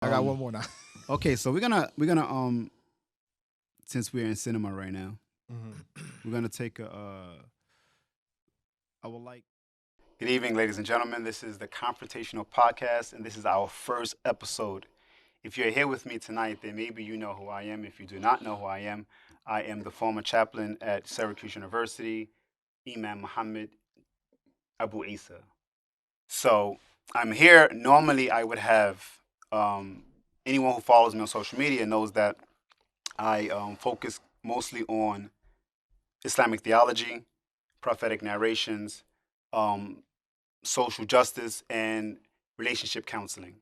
I got one more now. Okay, so we're gonna since we're in cinema right now, Mhm. we're gonna take a I would like. Good evening, ladies and gentlemen. This is the Confrontational Podcast, and this is our first episode. If you're here with me tonight, then maybe you know who I am. If you do not know who I am the former chaplain at Syracuse University, Imam Muhammad Abu Isa. So I'm here. Normally, I would have anyone who follows me on social media knows that I focus mostly on Islamic theology, prophetic narrations, um, social justice, and relationship counseling.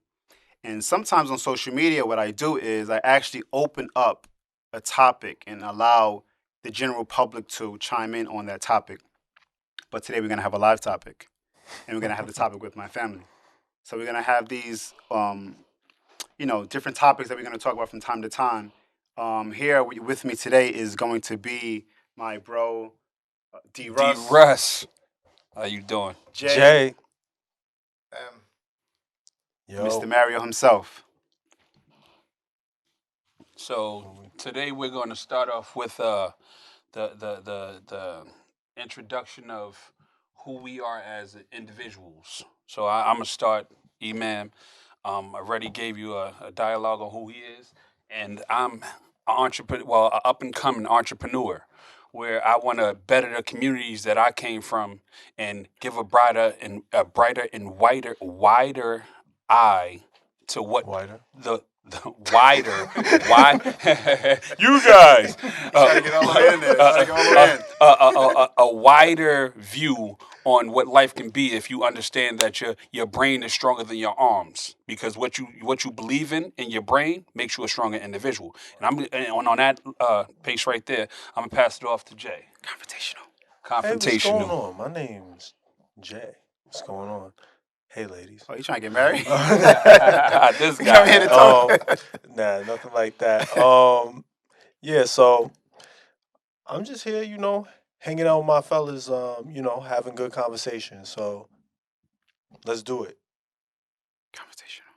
And sometimes on social media, what I do is I actually open up a topic and allow the general public to chime in on that topic. But today we're going to have a live topic, and we're going to have the topic with my family. So we're going to have these, different topics that we're going to talk about from time to time. Here with me today is going to be my bro, D. D. Russ, Russ, how you doing? Jay, Um, Mr. yo. Mario himself. So today we're going to start off with the introduction of who we are as individuals. So I'm gonna start, Imam. I already gave you a dialogue on who he is, and I'm an entrepreneur, well, an up and coming entrepreneur, where I want to better the communities that I came from and give a brighter and wider eye to what Whiter. the wider why you guys Trying to get all the way in there. Trying to get all the way in. a wider view on what life can be if you understand that your brain is stronger than your arms, because what you believe in your brain makes you a stronger individual. And on that pace right there, I'm gonna pass it off to Jay. Confrontational. Hey, what's going Confrontational. on? My name's Jay. What's going on? Hey, ladies. Oh, you trying to get married? This You come here to guy. talk. Nah, nothing like that. Yeah, so I'm just here, hanging out with my fellas, having good conversation. So let's do it. Confrontational.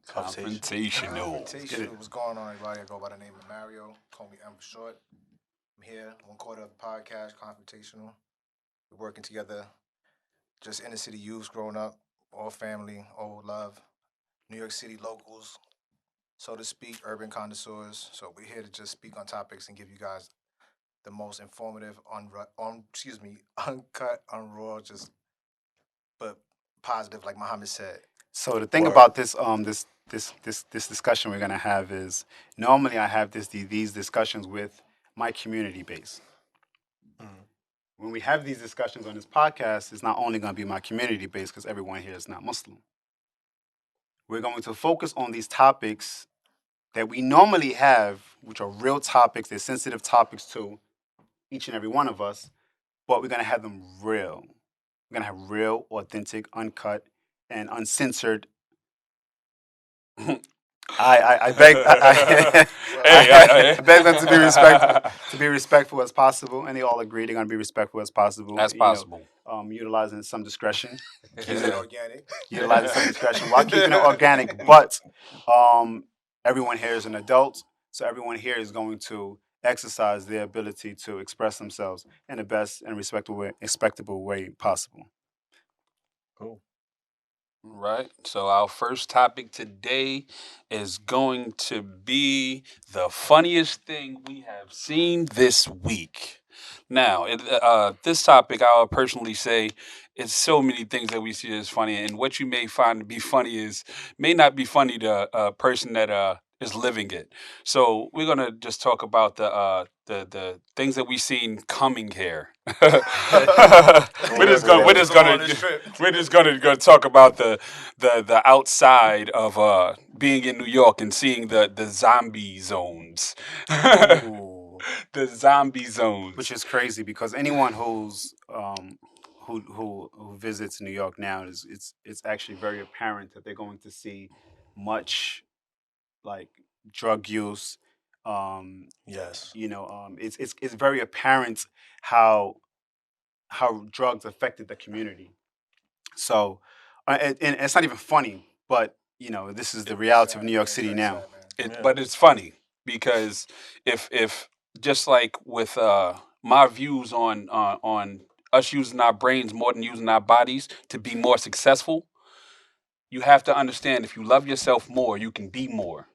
Conversation. Confrontational. What's going on, everybody? I go by the name of Mario. Call me M for short. I'm here, 1/4 of the podcast, Confrontational. We're working together, just inner city youths growing up, all family, all love, New York City locals, so to speak, urban connoisseurs. So we're here to just speak on topics and give you guys the most informative, uncut, unraw, just but positive, like Muhammad said. So the thing Word. about this discussion we're gonna have is normally I have these discussions with my community base. Mhm. When we have these discussions on this podcast, it's not only gonna be my community base because everyone here is not Muslim. We're going to focus on these topics that we normally have, which are real topics, they're sensitive topics to each and every one of us, but we're gonna have them real. We're gonna have real, authentic, uncut, and uncensored. I beg I beg them to be respectful, as possible, and they all agree they're gonna be respectful as possible. That's possible. Utilizing some discretion, Keep it organic. utilizing some discretion while keeping it organic. But um, everyone here is an adult, so everyone here is going to exercise their ability to express themselves in the best and respectable way possible. Cool. Right. So our first topic today is going to be the funniest thing we have seen this week. Now, this topic, I'll personally say, it's so many things that we see as funny, and what you may find to be funny may not be funny to a person that is living it. So we're gonna just talk about the things that we've seen coming here. We're just gonna go talk about the outside of being in New York and seeing the zombie zones. Ooh. The zombie zones. Which is crazy because anyone who visits New York now it's actually very apparent that they're going to see much like drug use. Yes. It's very apparent how drugs affected the community. So, and it's not even funny, but this is the reality of New York City now. But it's funny because if just like with my views on us using our brains more than using our bodies to be more successful, you have to understand if you love yourself more, you can be more.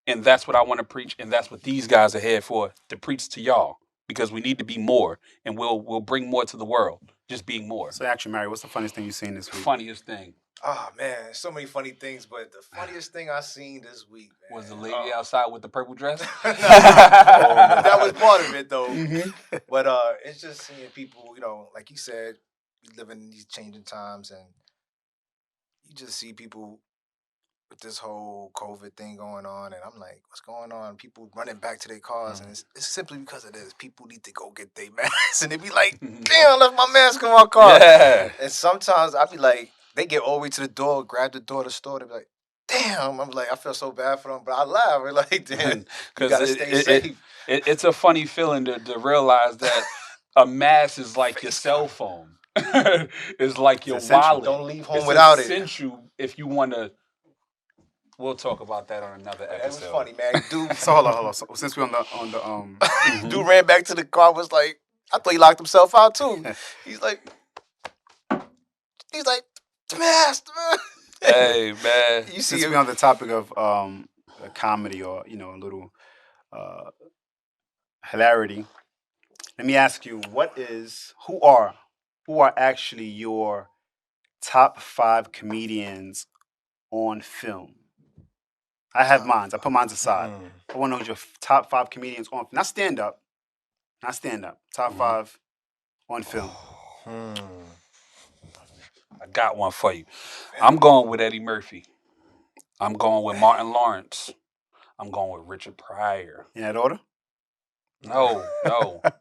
And that's what I want to preach, and that's what these guys are here for, to preach to y'all. Because we need to be more, and we'll bring more to the world. Just being more. So actually, Mary, what's the funniest thing you've seen this week? Funniest thing. Oh man, so many funny things, but the funniest thing I seen this week, man, Was the lady outside with the purple dress? that was part of it though. But it's just seeing people, like you said, we live in these changing times, and you just see people with this whole COVID thing going on, and I'm like, what's going on? People running back to their cars, and it's simply because of this. People need to go get their masks, and they be like, damn, I left my mask in my car. Yeah. And sometimes I be like, they get all the way to the door, grab the door of the store, they be like, damn. I'm like, I feel so bad for them, but I laugh. We're like, damn, you gotta stay safe. It's a funny feeling to realize that a mask is like your cell phone. It's like your wallet. Don't leave home it's without it. Essential if you want to. We'll talk about that on another episode. That was funny, man. Dude, So hold on. So, since we're on the dude ran back to the car. Was like, I thought he locked himself out too. He's like, the mask, man. Hey man, you see, since we're on the topic of comedy or a little hilarity, let me ask you, who are actually your top 5 comedians on film? I have mine. I put mine aside. I want to know who's your top 5 comedians on film. Not stand up. Top 5 on film. I got one for you. I'm going with Eddie Murphy. I'm going with Martin Lawrence. I'm going with Richard Pryor. In that order? No,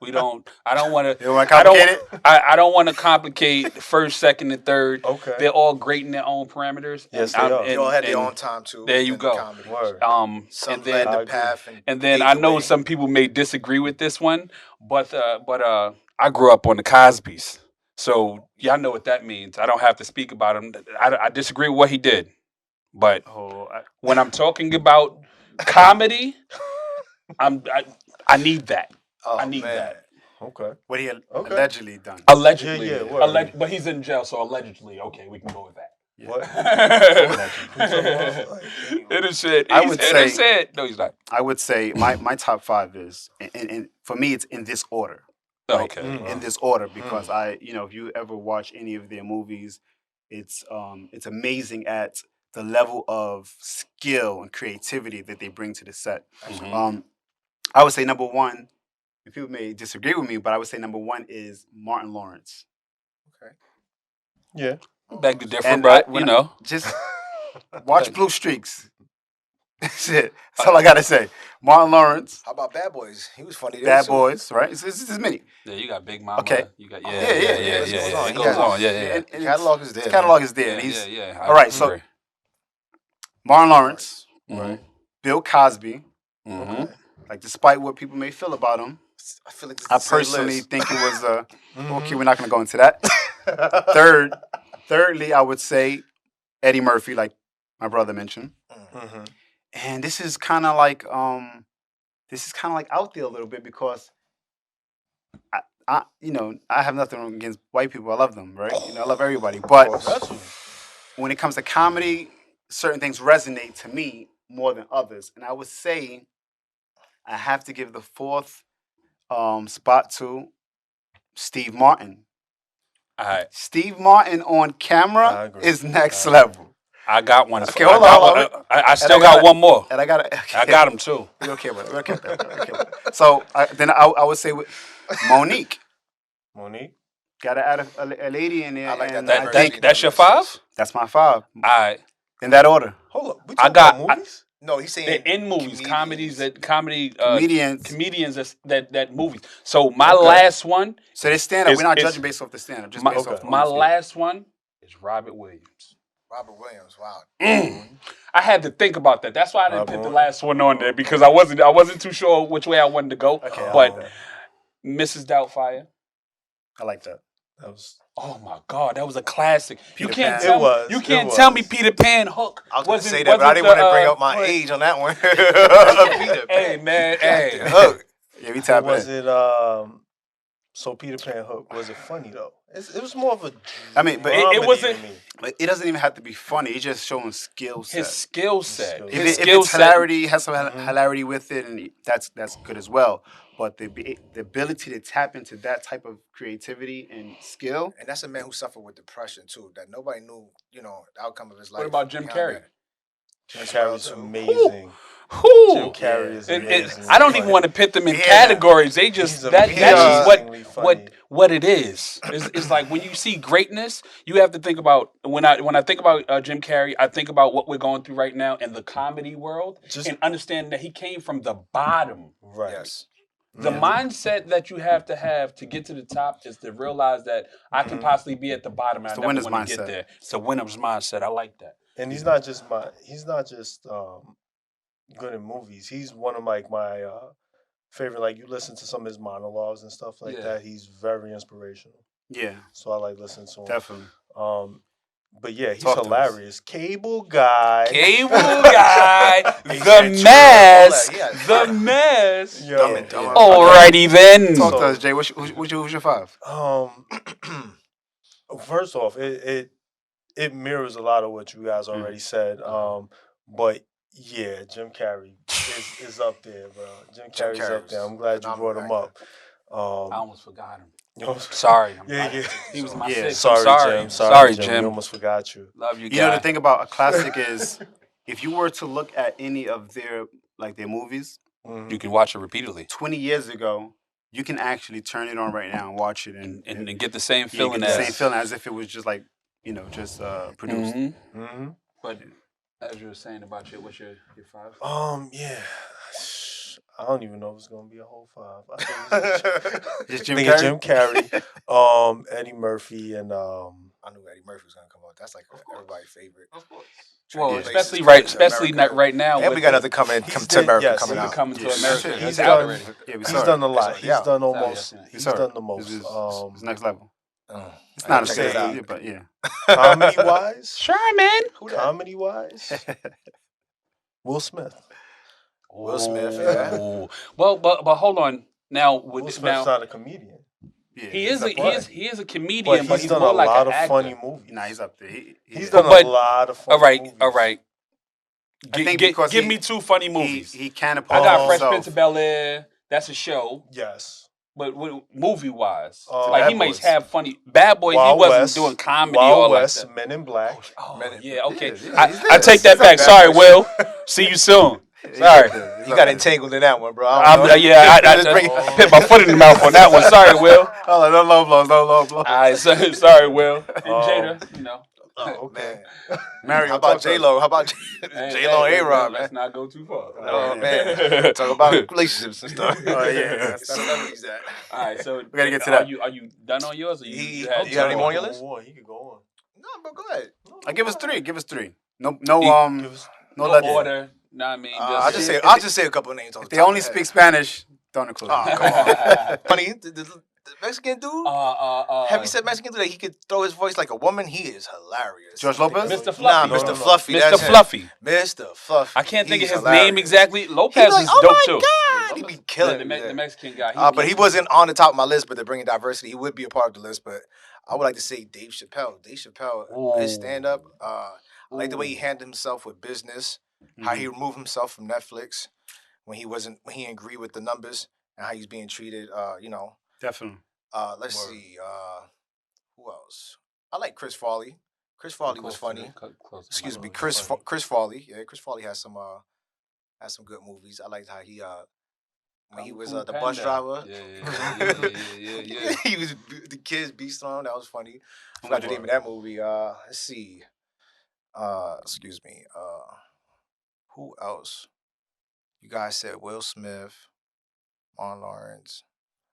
we don't. I don't want to. You don't want to complicate it? I don't want to complicate first, second, and third. Okay. They're all great in their own parameters. Yes, they are. They all had their own time too. There you go. Word. Some led the path, and then I know some people may disagree with this one, but I grew up on the Cosbys, so y'all know what that means. I don't have to speak about him. I disagree with what he did, but when I'm talking about comedy, I need that. I need that. Okay. What he allegedly done. Allegedly. Yeah, but he's in jail, so allegedly, okay, we can go with that. Yeah. What? It is shit. I would say no, he's not. I would say my top 5 is, and for me, it's in this order. Oh, right? okay. In this order, because if you ever watch any of their movies, it's amazing at the level of skill and creativity that they bring to the set. I would say number 1, and people may disagree with me, but I would say number 1 is Martin Lawrence. Okay. Yeah. Beg to differ, but just watch Blue Streaks. That's it. That's all I gotta say. Martin Lawrence. How about Bad Boys? He was funny. Bad Boys, right? It's many. Yeah, you got Big Mama. Okay. You got It goes on. Yeah. And The catalog is there. His catalog is there. Yeah. All right, so Martin Lawrence, Right. Bill Cosby. Mm-hmm. Like, despite what people may feel about him, I feel like I personally think it was okay. We're not going to go into that. Thirdly, I would say Eddie Murphy, like my brother mentioned. And this is kind of like out there a little bit, because I have nothing against white people. I love them, right? I love everybody. But when it comes to comedy, certain things resonate to me more than others, and I would say I have to give the 4th spot to Steve Martin. All right. Steve Martin on camera is next level. I got one. Okay, hold on. I still got one more. And I got him too. We're okay with it. So then I would say with Monique. Gotta add a lady in there. I like and that. That's your 5? That's my 5. All right. In that order. Hold up. We I talking got about movies? No, he's saying they're in movies, comedians. Comedians that movies. So my last one. So they stand up. We're not judging based off the stand up. Just based off. My last one is Robert Williams. Robert Williams. Wow. I had to think about that. That's why I didn't put the last one on there, because I wasn't too sure which way I wanted to go. Okay, but Mrs. Doubtfire. I like that. That was Oh my God, that was a classic. Peter You can't Pan. tell It me. was, You it can't tell me was. Peter Pan hook. I was going to wasn't- say that, but I wasn't didn't want to the, bring up my what- age on that one. Peter Hey Pan. man, Captain hey. Hook. Yeah, we So tap was in. it so Peter Pan Hook, was it funny though? It was more of a I mean, but it dramedy wasn't- to me. Like, it doesn't even have to be funny. It's just showing skill set. His skill set. skill If, His it, if skill it's set. hilarity, has some Mhm. hilarity with it, and that's good as well. But the ability to tap into that type of creativity and skill. And that's a man who suffered with depression too. That nobody knew, the outcome of his life. What about Jim behind Carrey? that. Jim As well, Carrey's too. amazing. Whew. Jim Carrey is It- amazing. I don't even want to pit them in Yeah. categories. They just He's that's amazingly just funny. what it is. It's like when you see greatness, you have to think about when I think about Jim Carrey, I think about what we're going through right now in the comedy world, Just- and understand that he came from the bottom. Right. Yes. The Mhm. mindset that you have to get to the top is to realize that I can Mhm. possibly be at the bottom and I the never winner's want to mindset. get there. It's a winner's mindset. I like that. And he's not just good in movies. He's one of my favorite. Like you listen to some of his monologues and stuff like Yeah. that. He's very inspirational. Yeah, So I like listening to him. definitely. But yeah, he's Talk to us. hilarious. Cable guy. Cable guy, He the said mess, true, all that, yeah. the mess. Yo, Dumb and dumber. Alrighty then. Talk So- to us, Jay. Who's your five? First off, it mirrors a lot of what you guys already said. But yeah, Jim Carrey is up there, bro. Jim Carrey's up Carrey's there. I'm glad you brought him up. I almost forgot him. You know, Sorry. Yeah. He was my Yeah. six. Sorry, I'm sorry. Jim. Sorry, Jim. Jim. We almost forgot you. Love you, You know guy. the thing about a classic is, if you were to look at any of their movies Mhm. You can watch it repeatedly 20 years ago, you can actually turn it on right now and watch it and get the same yeah, get feeling the as same feeling as if it was just produced. Mhm. Mm-hmm. But as you were saying about what's your five? Yeah. I don't even know if it's gonna be a whole five. I think it's Just Jim Nigga, Carrey. Jim Carrey, Eddie Murphy, and I knew Eddie Murphy was gonna come out. That's like everybody's favorite. Of course. Trading Well, places, especially coming to especially America. not right now. And with we got the- another come He's to did- America yes, coming he's out. coming to Yeah. America. He's It's done- out already. Yeah, we he's saw it. done a lot. It's He's out. done It's out, almost. yeah. He's saw it. done the most. It's next level. It's I not gotta a check it good out. idea, but yeah. Comedy wise, Sherman. Who that? comedy wise, Will Smith. Will Smith, yeah. Oh. Well, but hold on. Now, Will with Smith's now not a comedian, Yeah, he is he's a but comedian, but he's he's done more a like lot an of actor. funny movies. Nah, he's up there. He's done But- a lot of funny All right, movies. all right. I think because give he- me two funny movies. He kind of I got Oh. Fresh Prince of Bel Air. That's a show, Yes. but movie wise, like Bad he might Boys. have funny. Bad Boys, Wild he wasn't West, doing comedy Wild all West, like that. Men in Black. Oh, Man, yeah, okay. yeah, he's I there. take that He's up back. there. Sorry, Will. See you soon. Sorry. You got entangled in that one, bro. I don't know. Yeah, I Just bring- put my foot in the mouth on that one. Sorry, Will. Oh, no low blows, no low blows. All right, sorry, Will. And Jada, you know. Oh, man. Mario, How about talk to us. J-Lo? How about Hey, J-Lo and A-Rod, man? Let's not go too far. Oh, man. Talk about relationships and stuff. Oh, yeah. That's celebrities that. All right, so We gotta get to are that. you done on yours? Or You had got any two more on your more? list? He could go on. No, bro, go ahead. Give us three. Give us three. No, Give us- no No letters. order. Know what I mean? I'll just say a couple of names. If they only speak Spanish, don't include Oh, them. come on. Funny, the Mexican dude, Have heavy set Mexican dude, that he could throw his voice like a woman. He is hilarious. George Lopez? Mr. Nah, Fluffy. No, Mr. no, no. Fluffy. Mr. That's him. Fluffy. Mr. Fluffy. I can't think of He's his hilarious. name exactly. He'd Lopez be like, is oh dope my too. God, he'd be killing the, it. the Mexican guy. But he wasn't on the top of my list. But they're bringing diversity. He would be a part of the list. But I would like to say Dave Chappelle. Dave Chappelle, his Ooh. stand up. I like the way he handled himself with business. How he removed himself from Netflix when he didn't agree with the numbers and how he's being treated. Definitely. Let's Word. see. Who else? I like Chris Farley. Chris Farley was funny. Excuse me, Chris Farley. Yeah, Chris Farley has some good movies. I liked how he when he was the bus driver. Yeah. He was the kids beast on him. That was funny. I forgot the name of that movie. Let's see. Excuse me. Who else? You guys said Will Smith, Martin Lawrence.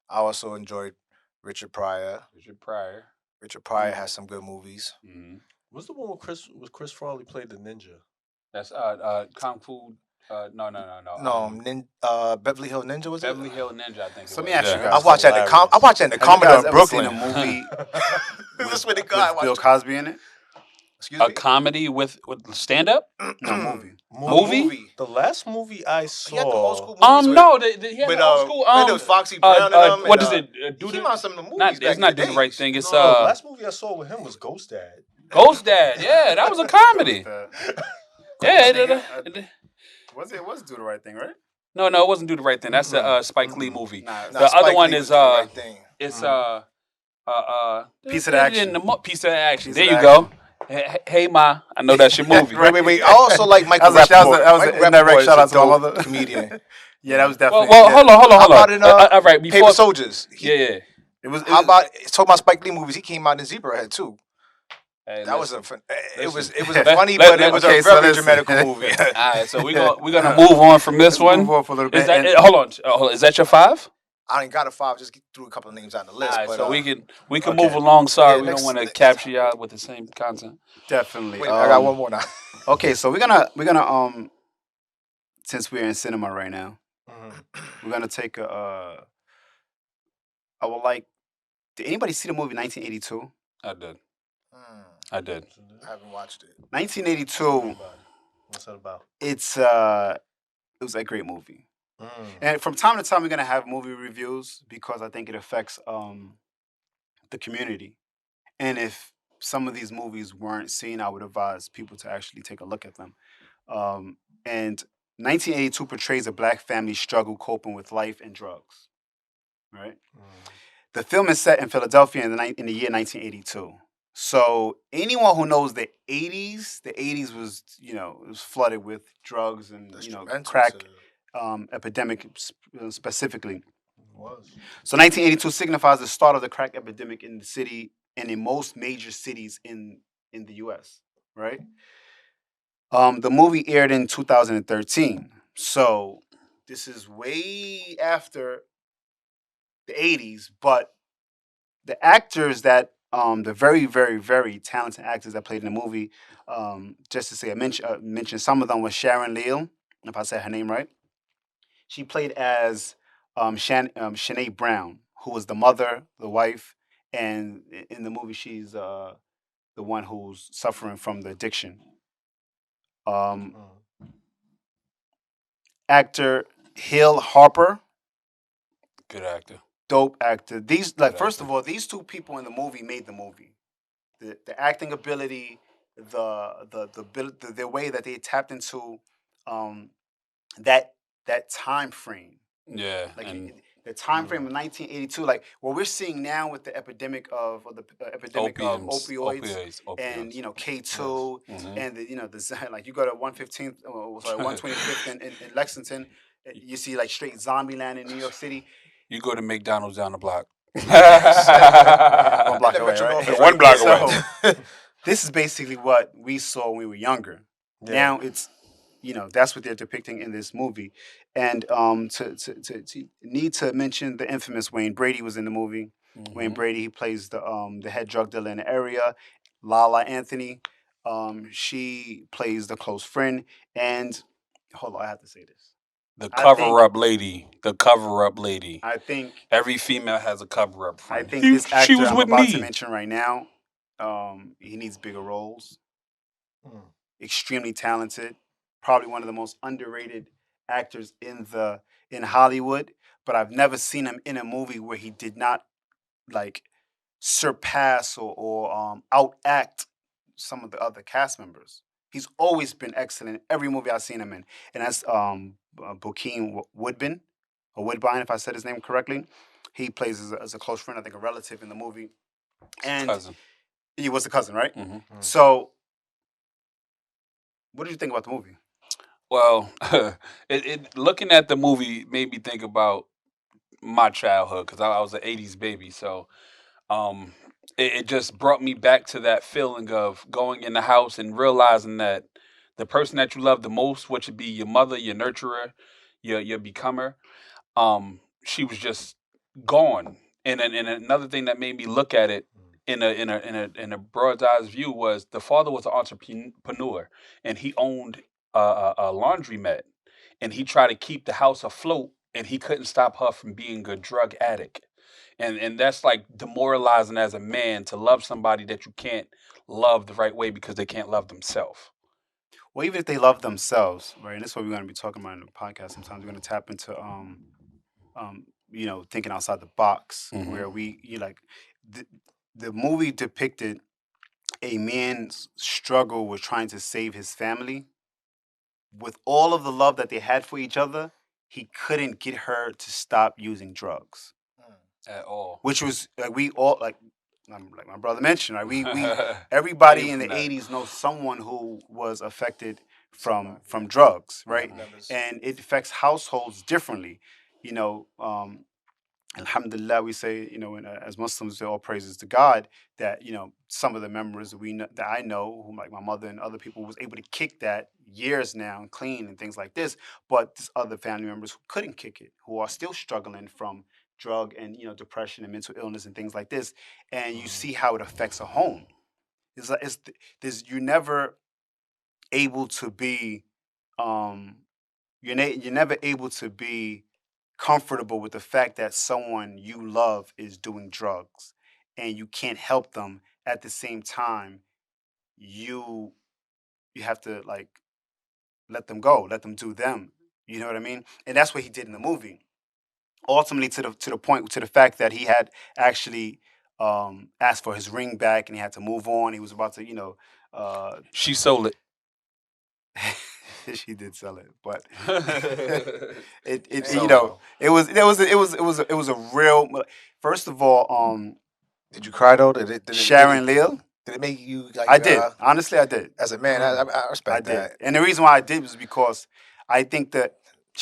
I also enjoyed Richard Pryor. Richard Pryor. Richard Pryor has some good movies. Mm-hmm. What's the one with Chris Farley played the ninja? That's Kung Fu. No. Beverly Hill Ninja was it? Beverly Hill Ninja, I think it So let was. me ask you Yeah. guys. I watched that. I watched that in the Have you Commodore guys in ever seen Brooklyn. a movie This way to go. with Bill Cosby in it? Excuse A me. comedy with stand up No, movie. movie. The last movie I He had the old saw. school movies No, he had with the old school. and there was Foxy Brown and them. What and, is it? He Do came the out some of the movies not? back It's not in do the the right days. thing. It's No, the last movie I saw with him was Ghost Dad. Ghost Dad. Yeah, that was a comedy. Yeah. It was Do the Right Thing, right? No, it wasn't Do the Right Thing. That's a Spike Lee movie. Nah, The Spike other one Lee is was doing the right thing. it's Piece of the Action. Piece of the Action. Piece There of you the go. Hey Ma, I know that's your movie. Wait. I also like Michael That was Rappaport. that was Michael an indirect Rappaport shout out is to a my dope mother. comedian. Yeah, that was Well, definitely. hold on. How about in all right, Paper before Soldiers? yeah. How about talking about Spike Lee movies? He came out in Zebrahead too. Hey, That was listen. it was Let- funny, let- but it was okay, a so very listen. dramatical movie. All right, so we're gonna move on from this Let's one. move on for a little Is bit. that hold on? Is that your 5? I ain't got a 5. Just threw a couple of names out the list. All right, but, so we can okay. move along. Sorry, we next- don't want to next- capture y'all with the same content. Definitely. Wait, I got one more now. Okay, so we're gonna since we're in cinema right now, we're gonna take a. I would like. Did anybody see the movie 1982? I did. Hmm, I did. I haven't watched it. 1982. What's that about? It was a great movie. Mm. And from time to time, we're gonna have movie reviews because I think it affects the community. And if some of these movies weren't seen, I would advise people to actually take a look at them. And 1982 portrays a black family struggle coping with life and drugs. Right. The film is set in Philadelphia in the year 1982. So anyone who knows the 80s was it was flooded with drugs and crack epidemic specifically. Was. So 1982 signifies the start of the crack epidemic in the city and in most major cities in the U.S. Right? The movie aired in 2013, so this is way after the 80s. But the actors that the very, very, very talented actors that played in the movie, just to say, I mentioned some of them was Sharon Leal, if I said her name right. She played as Shanae Brown, who was the mother, the wife, and in the movie she's the one who's suffering from the addiction. Actor Hill Harper, Good actor. dope actor. These first actor. of all, these two people in the movie made the movie. The acting ability, the way that they tapped into that time frame. Yeah, Like and the time frame of 1982, like what we're seeing now with the epidemic of opioids and K2 and like you go to 115th, sorry 125th in Lexington, you see like straight zombie land in New York City. you go to McDonald's down the block. One block away, right? One block So, away. this is basically what we saw when we were younger. Yeah. Now it's that's what they're depicting in this movie. And to need to mention the infamous Wayne Brady was in the movie. Wayne Brady, he plays the head drug dealer in the area. Lala Anthony, she plays the close friend. And hold on, I have to say this. The cover-up lady. The cover-up lady. I think Every female has a cover-up I friend. think this actor she was I'm with about to me. mention right now, he needs bigger roles. Extremely talented, probably one of the most underrated actors in Hollywood. But I've never seen him in a movie where he did not like surpass or outact some of the other cast members. He's always been excellent in every movie I've seen him in, and that's Bokeem Woodbine, or Woodbine, if I said his name correctly. He plays as a close friend, I think a relative in the movie, and Cousin. he was the cousin, right? Mm-hmm. So, what did you think about the movie? Well, looking at the movie made me think about my childhood because I was an '80s baby. So, it just brought me back to that feeling of going in the house and realizing that the person that you love the most, which would be your mother, your nurturer, your becomer, she was just gone. And another thing that made me look at it in a broad eyes view was the father was an entrepreneur and he owned a laundromat. and he tried to keep the house afloat, and he couldn't stop her from being a drug addict. And that's like demoralizing as a man to love somebody that you can't love the right way because they can't love themselves. Well, even if they love themselves, right? And that's what we're going to be talking about in the podcast. Sometimes we're going to tap into, thinking outside the box, Mhm. where the, the movie depicted a man's struggle with trying to save his family. With all of the love that they had for each other, he couldn't get her to stop using drugs, At all. which was like we all like my brother mentioned, right? We Came everybody in from the that. '80s knows someone who was affected from drugs, right? Family members. And it affects households differently. You know, Alhamdulillah, we say, as Muslims, say all praises to God that some of the members that I know, whom like my mother and other people, was able to kick that years now and clean and things like this. But there's other family members who couldn't kick it, who are still struggling from drug and depression and mental illness and things like this. And you see how it affects a home. It's like you're never able to be, you're never able to be comfortable with the fact that someone you love is doing drugs and you can't help them. At the same time, you you have to like let them go, let them do them. You know what I mean? And that's what he did in the movie. Ultimately, to the fact that he had actually asked for his ring back and he had to move on. He was about to, She sold it. she did sell it, but So well. it was a real. First of all, Did you cry though? Did it Sharon really, Leal. did it make you like? I did. Honestly, I did. As a man, I respect I did. that. And the reason why I did was because I think that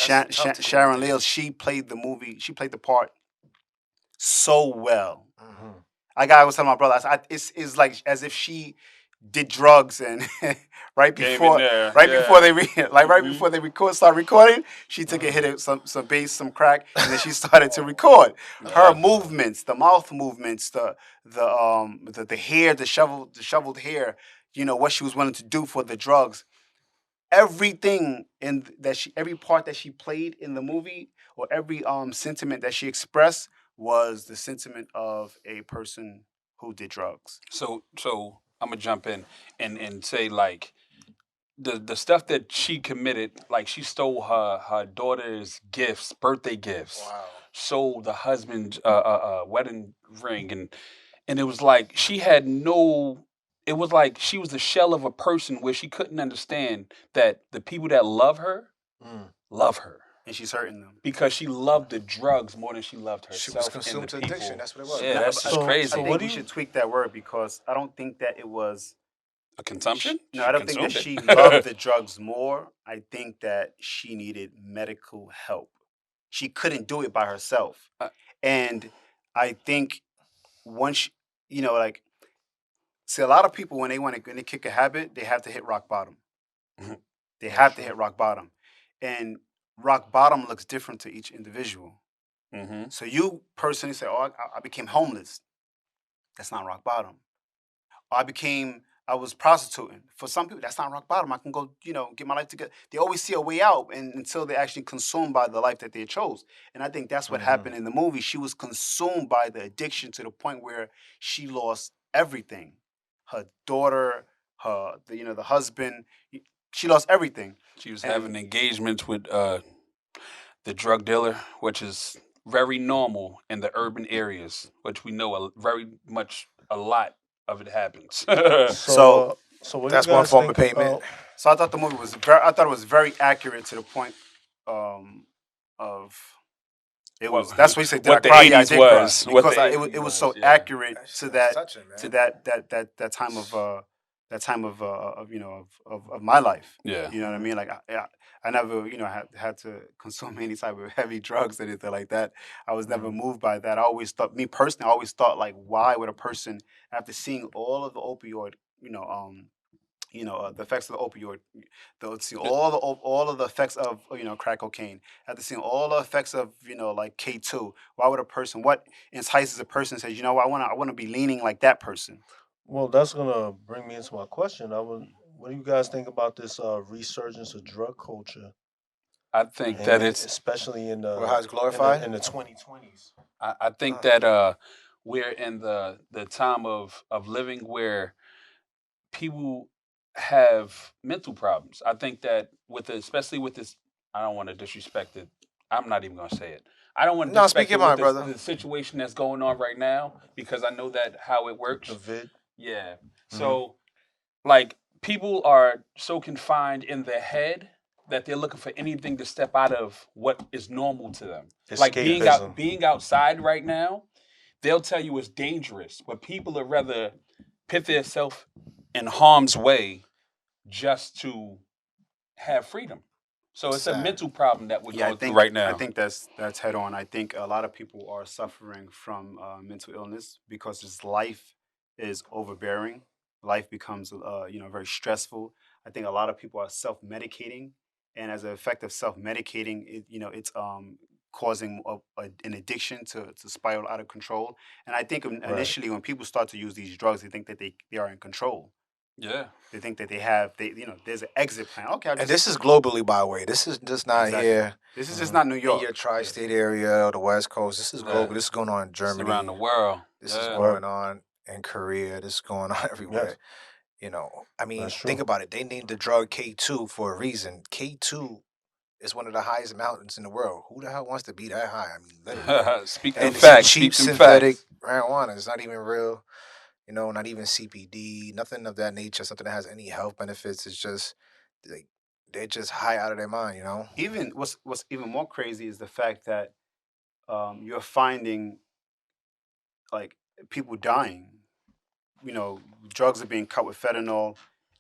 That's tough to Sharon do. Leal, she played the part so well. Mhm. I was telling my brother, it's like as if she did drugs and right Gave in before there. right Yeah. before they right Mhm. before they start recording, she took a hit of some bass, some crack, and then she started to record. Her Yeah. movements, the mouth movements, the hair, the shoveled hair, what she was willing to do for the drugs. Everything every part that she played in the movie, or every sentiment that she expressed, was the sentiment of a person who did drugs. So I'm gonna jump in and say like the stuff that she committed, like she stole her daughter's gifts, birthday gifts, Wow. sold the husband's wedding ring, and it was like she had no. It was like she was the shell of a person where she couldn't understand that the people that love her And she's hurting them. because she loved the drugs more than she loved She was herself and consumed the to people. addiction. That's what it was. Yeah, Nah, that's just I crazy. think what do we you- should tweak that word because I don't think that it was. A consumption? No, She I don't think that consumed she it. loved the drugs more. I think that she needed medical help. She couldn't do it by herself. Uh, And I think once, like, see, a lot of people, when they kick a habit, they have to hit rock bottom. Mhm. They That's have to true. hit rock bottom. And rock bottom looks different to each individual. Mm-hmm. So you personally say, oh, I became homeless. That's not rock bottom. I was prostituting. For some people, that's not rock bottom. I can go, get my life together. They always see a way out until they're actually consumed by the life that they chose. And I think that's what Mhm. happened in the movie. She was consumed by the addiction to the point where she lost everything. Her daughter, the husband. She lost everything. She was And- having engagements with the drug dealer, which is very normal in the urban areas, which we know very much a lot of it happens. So- So what That's do you one guys form think of payment. about? So I thought the movie was I thought it was very accurate to the point of it was. What- That's what you said. Did what I the cry? Yeah, I 80s did cry was, what because the it 80s was so was, yeah. accurate to That's that touching, man. to that time of my life. Yeah. You know what I mean? Like I never had to consume any type of heavy drugs or anything like that. I was never moved by that. I always thought, me personally, I always thought like, why would a person, after seeing all of the opioid, the effects of the opioid, see all of the effects of crack cocaine. After seeing all the effects of like K2, why would a person? What entices a person? Says, I want to be leaning like that person. Well, that's gonna bring me into my question. What do you guys think about this resurgence of drug culture? I think and that it's. especially in Well, how it's the glorified? in the 2020s. I think Uh, that we're in the time of living where people have mental problems. I think that especially with this, I don't want to disrespect it. I'm not even going to say it. I don't want to no, speak disrespect your it with mind, brother. the situation that's going on right now because I know that how it The works. vid. Yeah. Hmm. So like people are so confined in their head that they're looking for anything to step out of what is normal to them. Like Escapism. being outside right now, they'll tell you it's dangerous, but people would rather put themselves in harm's way just to have freedom. So it's a Sad. mental problem that we're Yeah, going through right I now. think that's head on. I think a lot of people are suffering from mental illness because his life is overbearing. Life becomes very stressful. I think a lot of people are self medicating, and as an effect of self medicating, it's causing an addiction to spiral out of control. And I think Right. initially when people start to use these drugs, they think that they are in control. Yeah. They think that there's an exit plan. Okay, I'll And just this is globally, by the way. This is just not exactly. here This is just Hmm. not New in your York. tri-state area or the West Coast. This is Yeah. global. This is going on in It's around Germany. the world. This is Yeah. Word. going on in Korea. This is going on everywhere. Yes, I mean, that's think true. about it. They named the drug K2 for a reason. K2 is one of the highest mountains in the world. Who the hell wants to be that high? I mean, literally. Speak them And it's facts. cheap Speak them synthetic facts. marijuana. It's not even real. Not even CPD, nothing of that nature, something that has any health benefits. It's just like they're just high out of their mind. Even what's even more crazy is the fact that you're finding like people dying. You know, drugs are being cut with fentanyl, Oh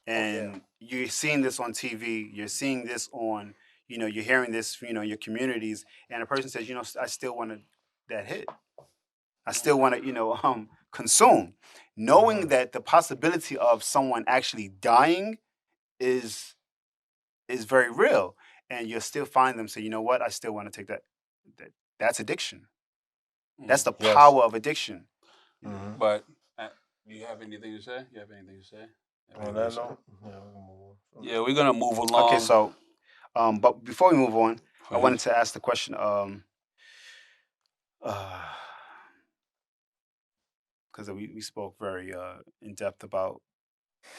yeah. and you're seeing this on TV. You're seeing this on, you're hearing this, in your communities, and a person says, I still want that hit. I still want to, consume, Hmm. knowing that the possibility of someone actually dying is is very real, and you'll still find them say, you know what, I still want to take that. That's addiction. That's Mm. the Yes. power of addiction. Hmm. But do you have anything to say? You have anything to say? You have On anything to that say? note, yeah, we can move on. Yeah, we're gonna move Okay, along. so, but before we move on, I For wanted his to ask the question, because we spoke very in depth about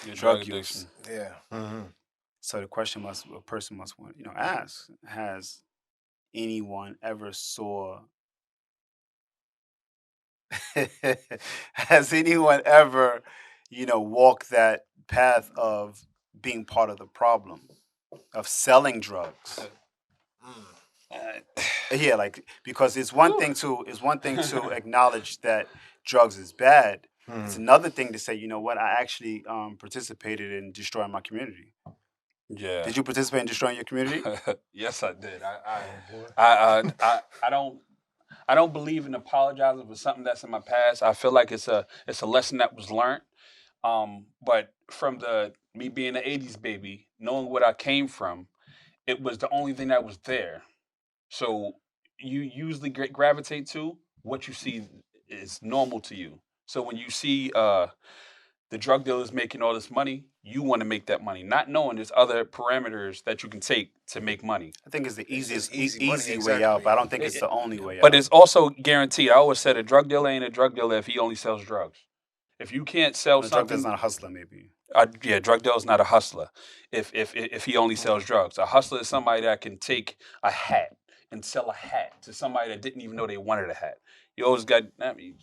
your drug drug use. addiction. Yeah. Hmm. So the question a person must want, ask: Has anyone ever saw? Has anyone ever, walked that path of being part of the problem of selling drugs? Mm. Uh, Yeah, like because Whew. it's one thing to acknowledge that drugs is bad. It's Hmm. another thing to say, you know what, I actually participated in destroying my community. Yeah. Did you participate in destroying your community? Yes, I did. Oh boy. I don't believe in apologizing for something that's in my past. I feel like it's a lesson that was learned. But from the me being an '80s baby, knowing what I came from, it was the only thing that was there. So you usually gravitate to what you see is normal to you. So when you see the drug dealers making all this money, you want to make that money, not knowing there's other parameters that you can take to make money. I think it's the It's just easiest, easy money. easy way out, but Exactly. I don't think It- it's it- the only way but out. it's also guaranteed. I always said a drug dealer ain't a drug dealer if he only sells drugs. If you can't sell A drug that's something, not a hustler, maybe. yeah, drug dealer is not a hustler. If he only sells drugs, a hustler is somebody that can take a hat and sell a hat to somebody that didn't even know they wanted a hat. You always got. I mean,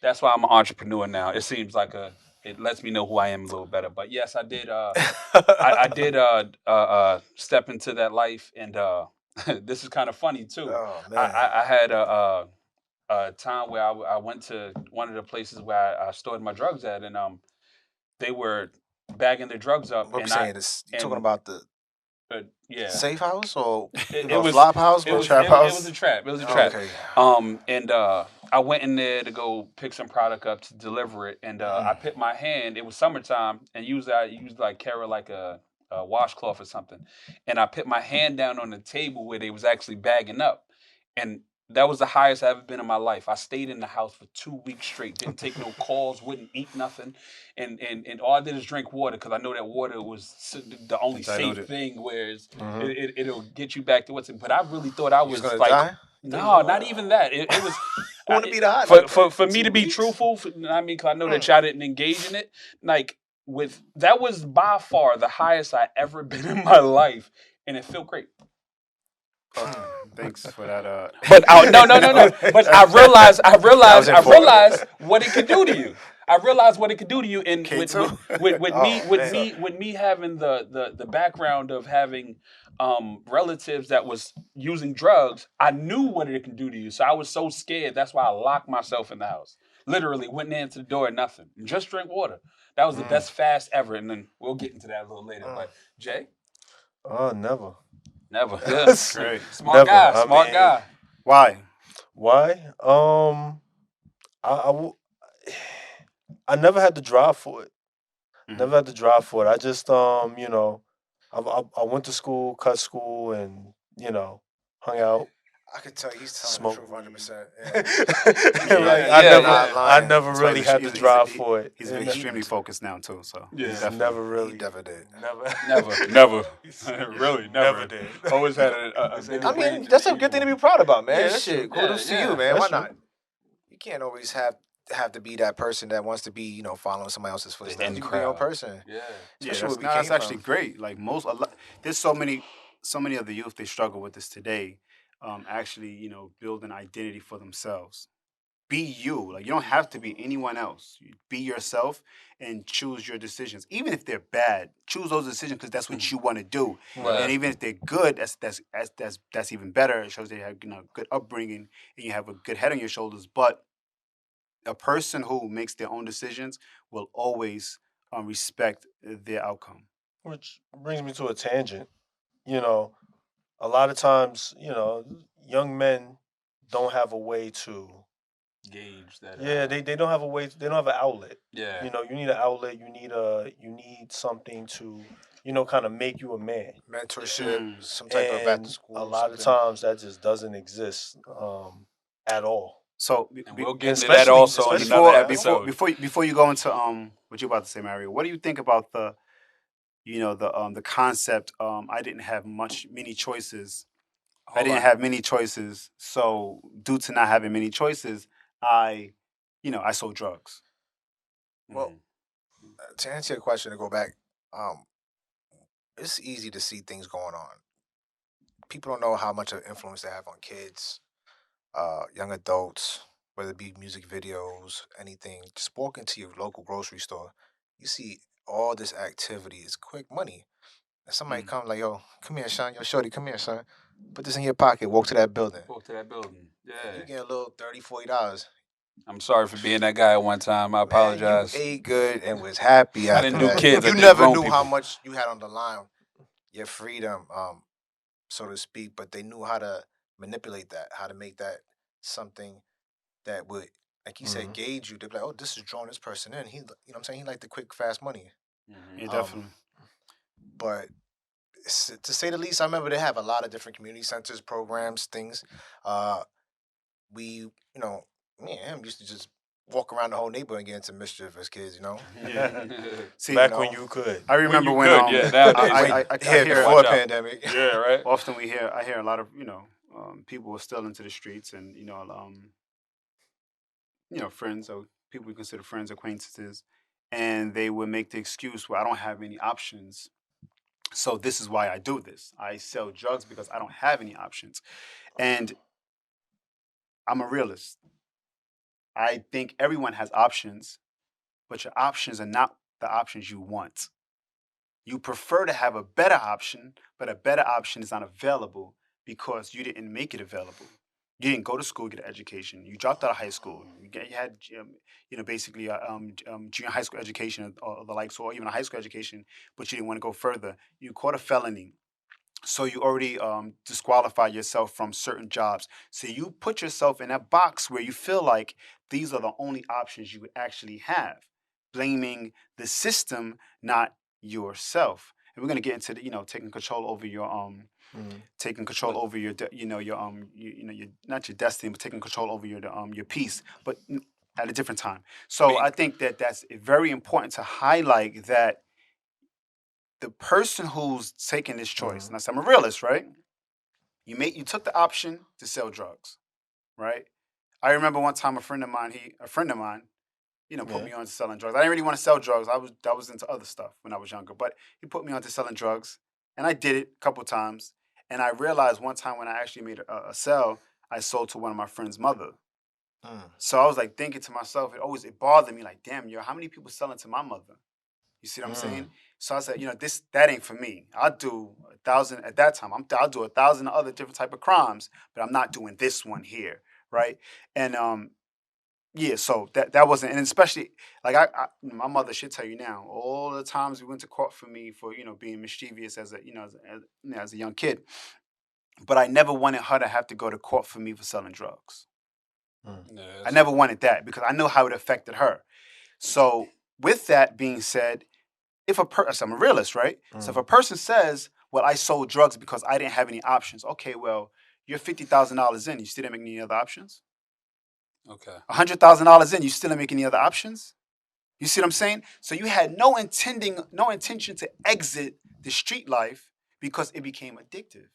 that's why I'm an entrepreneur now. It seems like it lets me know who I am a little better. But yes, I did. I did step into that life, and this is kind of funny too. Oh I, man. I, I had a time where I went to one of the places where I stored my drugs at, and they were bagging their drugs up, What we and I saying? This you talking and about the yeah, safe house or it was flop house? The What? trap it was a house. trap. It was a trap. Okay. And I went in there to go pick some product up to deliver it, and I Mm. put my hand. It was summertime, and usually I used like carry like a washcloth or something, and I put my hand down on the table where they was actually bagging up, and That was the highest I ever been in my life. I stayed in the house for 2 weeks straight. Didn't take no calls. Wouldn't eat nothing. And all I did is drink water because I know that water was the only safe Diluted. thing. Whereas Mhm. it'll get you back to what's. But I really thought I You was was gonna like, die? no, not even that. It was. Want to be the hot For me to be truthful, I mean, because I know that y'all didn't engage in it. Like that was by far the highest I ever been in my life, and it felt great. Thanks for that. But no. But I realized informative. what it could do to you. I realized what it could do to you, and K2? with me having the background of having relatives that was using drugs, I knew what it can do to you. So I was so scared. That's why I locked myself in the house. Literally went into the door, nothing, just drink water. That was the best fast ever, and then we'll get into that a little later. But Jay, Never. never. Yeah, Great. smart Never. guy, I smart mean, guy. Why? Why? I never had to drive for it. Mhm. Never had to drive for it. I just I went to school, cut school, and hung out. I could tell he's telling Smoke the truth 100%. Like Yeah, yeah. I lying. never That's why really had to drive for it. He's And extremely focused now too. So Yeah. he's definitely. never really, He never did. Never. Really, never. Never did. Always had a bigger I brain mean, than that's the a good thing to evil. be proud about, man. Yeah, that's Shit, true. kudos to Yeah, you, man. Why that's not? true. You can't always have to be that person that wants to be, following somebody else's footsteps. in You can be your own crowd. person. Yeah. Yeah, Especially where we that's came actually from. great. Like there's so many of the youth they struggle with this today. Actually, build an identity for themselves. Be you. Like you don't have to be anyone else. Be yourself and choose your decisions, even if they're bad. Choose those decisions because that's what you want to do. Right. And even if they're good, that's even better. It shows they have good upbringing and you have a good head on your shoulders. But a person who makes their own decisions will always respect their outcome. Which brings me to a tangent. You know, a lot of times, young men don't have a way to. Gauge that. Yeah, they don't have a way. They don't have an outlet. Yeah. You need an outlet. You need something to, kind of make you a man. Mentorship, Mm. some type of after And school. a lot of something. times that just doesn't exist at all. So And we'll And get into that especially- also in especially another for- episode. before you go into what you're about to say, Mario, what do you think about the concept? I didn't have many choices. I didn't have many choices. So due to not having many choices, I sold drugs. Well, to answer your question, to go back, it's easy to see things going on. People don't know how much of influence they have on kids, young adults, whether it be music videos, anything. Just walk into your local grocery store, you see all this activity. It's quick money. And somebody come like, yo, come here, son. Yo, shorty, come here, son. Put this in your pocket. Walk to that building. Walk to that building. You Yeah. get a little $30, $40. I'm sorry for being that guy at one time. I apologize. Man, you ate good and was happy after didn't do that. kids, I You did never grown knew how people. much you had on the line, your freedom, so to speak, but they knew how to manipulate that, how to make that something that would, like you said, gauge you. They'd be like, oh, this is drawing this person in. He, you know what I'm saying? He liked the quick, fast money. Yeah, definitely. But to say the least, I remember they have a lot of different community centers, programs, things. We, me and him used to just walk around the whole neighborhood and get into mischief as kids, Yeah. See, Back when you could. I remember you when could, yeah, nowadays, I here hear before watch out. pandemic. Yeah, right. often I hear a lot of people were still into the streets and friends or people we consider friends, acquaintances, and they would make the excuse, well, I don't have any options, so this is why I do this. I sell drugs because I don't have any options. And I'm a realist. I think everyone has options, but your options are not the options you want. You prefer to have a better option, but a better option is not available because you didn't make it available. You didn't go to school, get an education. You dropped out of high school. You had, basically junior high school education or the likes, or even a high school education, but you didn't want to go further. You caught a felony. So you already disqualified yourself from certain jobs. So you put yourself in a box where you feel like these are the only options you would actually have, blaming the system, not yourself. And we're gonna get into taking control over taking control over your your not your destiny, but taking control over your peace, but at a different time. So I think that that's very important to highlight that the person who's taking this choice, and I said I'm a realist, right? You took the option to sell drugs, right? I remember one time a friend of mine, put me on to selling drugs. I didn't really want to sell drugs. I was into other stuff when I was younger, but he put me on to selling drugs, and I did it a couple times. And I realized one time when I actually made a sale, I sold to one of my friend's mother. So I was like thinking to myself, it bothered me, like, damn, how many people selling to my mother? You see what I'm saying? So I said, that ain't for me. I'll do 1,000 at that time. I'll do 1,000 other different type of crimes, but I'm not doing this one here, right? And so that wasn't, and especially like my mother should tell you now, all the times we went to court for me for being mischievous as a young kid, but I never wanted her to have to go to court for me for selling drugs. I never wanted that because I know how it affected her. So with that being said, I'm a realist, right? So if a person says, well, I sold drugs because I didn't have any options. Okay, well, you're $50,000 in. You still didn't make any other options? Okay. $100,000 in. You still didn't make any other options? You see what I'm saying? So you had no intention to exit the street life because it became addictive.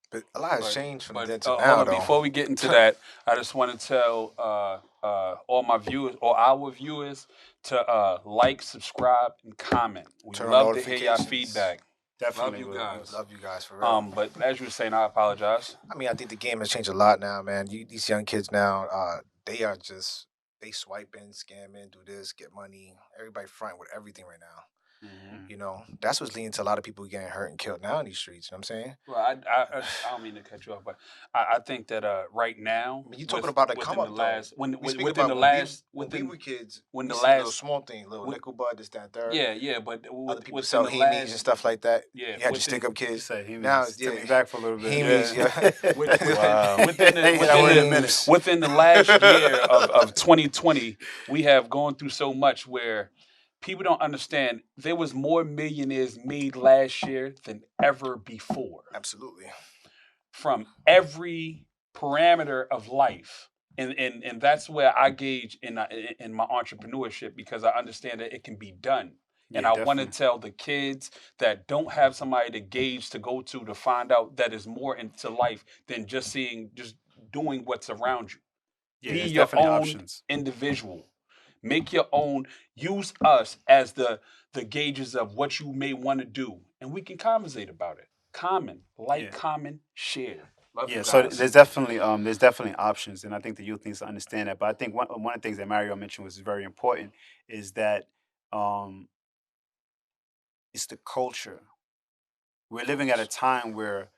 But a lot has changed from then to hold now, on, though. before we get into that, I just want to tell all my viewers or our viewers to like, subscribe, and comment. We Turn on love to hear your notifications. feedback. Definitely. Love you guys for real. But as you were saying, I apologize. I mean, I think the game has changed a lot now, man. These young kids now, they swiping, scamming, do this, get money. Everybody front with everything right now. That's what's leading to a lot of people getting hurt and killed now in these streets. You know what I'm saying? Well, I don't mean to cut you off, but I think that right now, I mean, you talking about the come up when we were kids, when the little small thing, little nickel bud, this, that, and third. Yeah, but other people sell hemis and stuff like that. Yeah, you had your stick up kids. Now it's back for a little bit. Hemis, within the last year of 2020, we have gone through so much where people don't understand there was more millionaires made last year than ever before. Absolutely. From every parameter of life. And that's where I gauge in my entrepreneurship because I understand that it can be done. And I want to tell the kids that don't have somebody to gauge to go to find out that is more into life than just doing what's around you. Yeah, be your own individual. Make your own. Use us as the gauges of what you may want to do, and we can conversate about it. Comment, share. So there's definitely options, and I think the youth needs to understand that. But I think one of the things that Mario mentioned was very important is that it's the culture. We're living at a time where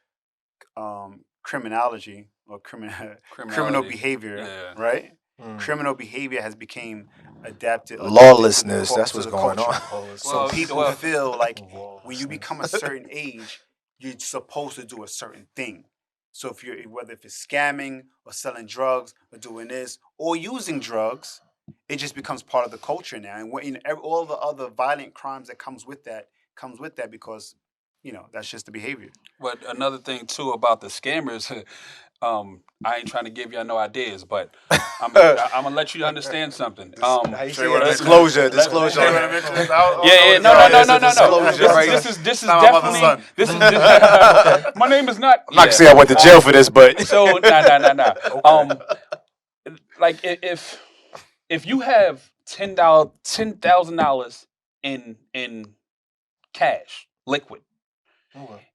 criminology or criminal behavior, right? Criminal behavior has become adapted. Lawlessness, that's what's going on. So people feel like when you become a certain age, you're supposed to do a certain thing. So whether it's scamming or selling drugs or doing this or using drugs, it just becomes part of the culture now. And all the other violent crimes that comes with that because that's just the behavior. But another thing too about the scammers. I ain't trying to give y'all no ideas, but I'm gonna let you understand something. Disclosure. Yeah. No. This is definitely this is. My name is not. I'm not gonna say I went to jail for this, but so nah. Like if you have $10,000 in cash, liquid,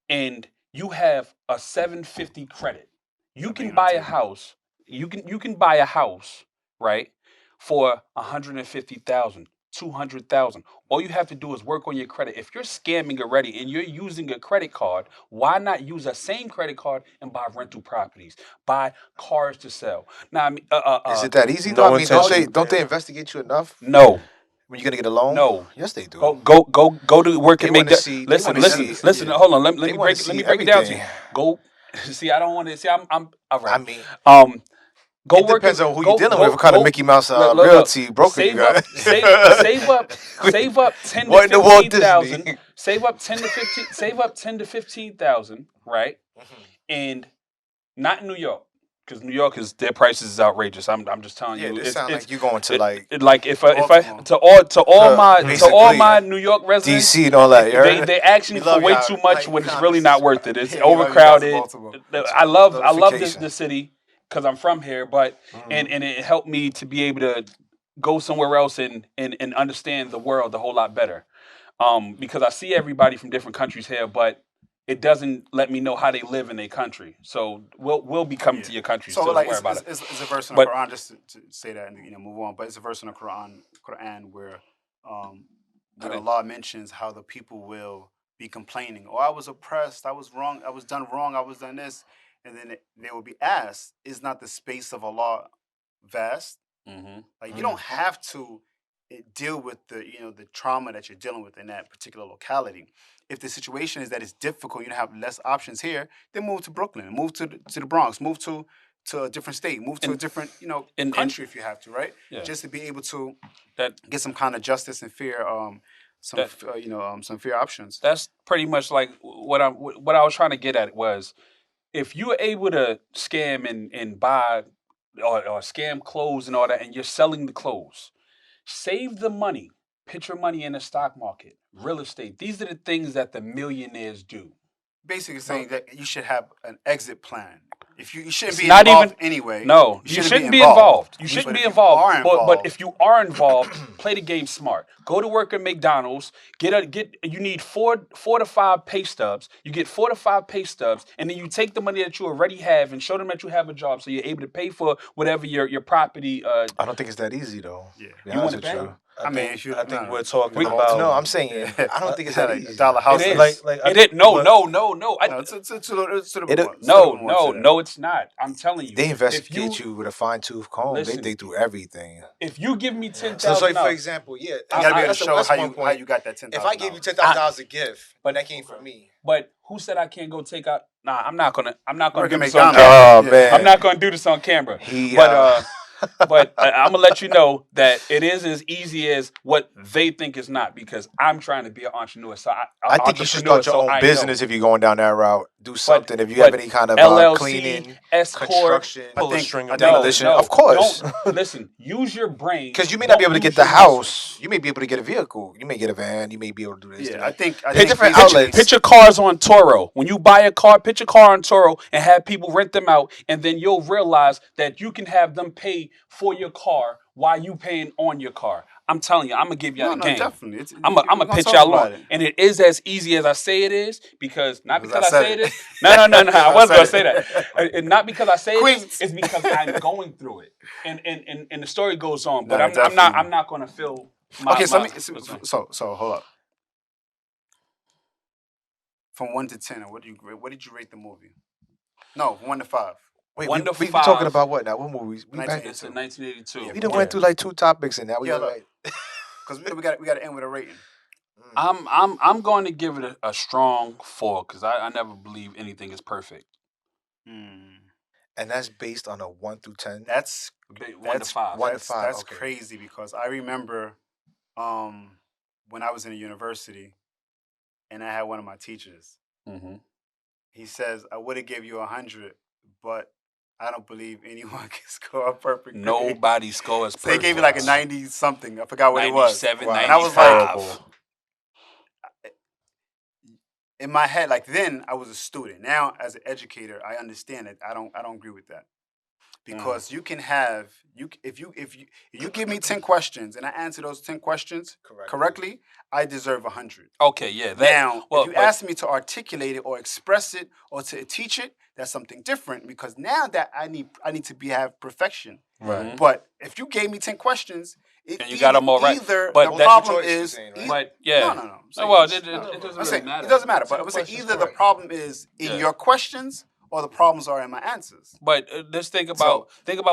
and you have a 750 credit. You can buy a house. You can buy a house, right, for $150,000, $200,000. All you have to do is work on your credit. If you're scamming already and you're using a credit card, why not use that same credit card and buy rental properties, buy cars to sell? Now, I mean, is it that easy? Though? I mean, don't they investigate you enough? No. When you're gonna get a loan? No. Yes, they do. Go to work and make that. Listen. Hold on. Let me break it down to you. Go. See, I don't want to. See, I'm all right. I mean, go it work. Depends on who you're dealing with. What kind of Mickey Mouse realty broker you got? Save up 10 to 15,000. Save up 10 to 15. Save up 10 to 15,000, right? And not in New York, because New York their prices is outrageous. I'm just telling Yeah, you, this sound like you going to like like if I Baltimore. to all my Basically, New York residents, DC and all that. You heard? they asking We for love way y'all, too much like, when it's kinda really not worth it. It's Yeah, we love you guys in overcrowded. Baltimore. I love Notification. the city because I'm from here, but and it helped me to be able to go somewhere else and understand the world a whole lot better. Because I see everybody from different countries here, but it doesn't let me know how they live in their country. So we'll be coming to your country. So So like don't worry about it. it's a verse in the But Quran, just to say that and move on. But it's a verse in the Quran where Allah mentions how the people will be complaining. Oh, I was oppressed. I was wrong. I was done wrong. I was done this, and then they will be asked, "Is not the space of Allah vast?" Like you don't have to deal with the trauma that you're dealing with in that particular locality. If the situation is that it's difficult, you have less options here, then move to Brooklyn, move to the Bronx, move to a different state, move to a different country if you have to, right? Yeah. Just to be able to that get some kind of justice and fair some fair options. that's pretty much like what I was trying to get at was if you're able to scam and buy or scam clothes and all that, and you're selling the clothes, save the money. Put your money in the stock market, real estate. These are the things that the millionaires do. Basically saying that you should have an exit plan. If you shouldn't be not involved even anyway. No, you shouldn't be involved. You shouldn't be involved. But if you are involved, play the game smart. Go to work at McDonald's. You need four to five pay stubs. You get 4 to 5 pay stubs, and then you take the money that you already have and show them that you have a job, so you're able to pay for whatever your property. I don't think it's that easy though. Yeah. You want to pay? I think no, we're talking about. No, I'm saying I don't think it's that easy. $1 house. It is. Like it is. No. No, it's not. I'm telling you. They investigate you with a fine-tooth comb. Listen, they dig through everything. If you give me $10,000, So, like, for example, yeah, You gotta be able to show that's how one you point. got that $10,000. If I gave you $10,000 a gift, but that came from me. But who said I can't go take out? Nah, I'm not gonna Work do at this on McDonald's. camera. Oh man, I'm not gonna do this on camera. But I'm gonna let you know that it is as easy as what they think is not, because I'm trying to be an entrepreneur. So I think you should start your own business if you're going down that route. Do something if you have any kind of LLC, cleaning, escort, construction, pull a string of demolition. Of course. Don't, listen, use your brain. Because you may not be able to get the house. You may be able to get a vehicle. You may get a van. You may be able to do this. Yeah, I think different outlets. Put your cars on Toro. When you buy a car, put your car on Toro and have people rent them out, and then you'll realize that you can have them pay for your car while you paying on your car. I'm telling you, I'm gonna give y'all the game. Definitely. I'm gonna pitch y'all on, and it is as easy as I say it is, because not because I say it is. No. I wasn't gonna say that. And not because I say it is. It's because I'm going through it, and the story goes on. But I'm not gonna feel. So hold up. From 1 to 10, what did you rate the movie? No, 1 to 5. Wait, 1 to we 5. talking about what now? What movies? It's in 1982. We done went through like 2 topics in that. Because we got to end with a rating. I'm going to give it a strong 4, because I never believe anything is perfect. And that's based on a 1 through 10. That's 1 to 5. 1 to 5. That's okay. crazy, because I remember when I was in a university, and I had one of my teachers. Mm-hmm. He says, "I would have gave you 100, but I don't believe anyone can score a perfect grade." Nobody scores perfect. So he gave me like a 90 something. I forgot what it was. 97, Wow. 95. And I was like, in my head, like then I was a student. Now as an educator, I understand it. I don't agree with that. Because you can have if you give me 10 questions and I answer those 10 questions correctly, I deserve 100. Okay, yeah. If you ask me to articulate it or express it or to teach it, that's something different, because now that I need to have perfection. Right. But if you gave me 10 questions, and you got them all right. Either but the problem is, but yeah. No. Well, it doesn't really matter. It doesn't matter. But I would say either the problem is in your questions, or the problems are in my answers. But let's think about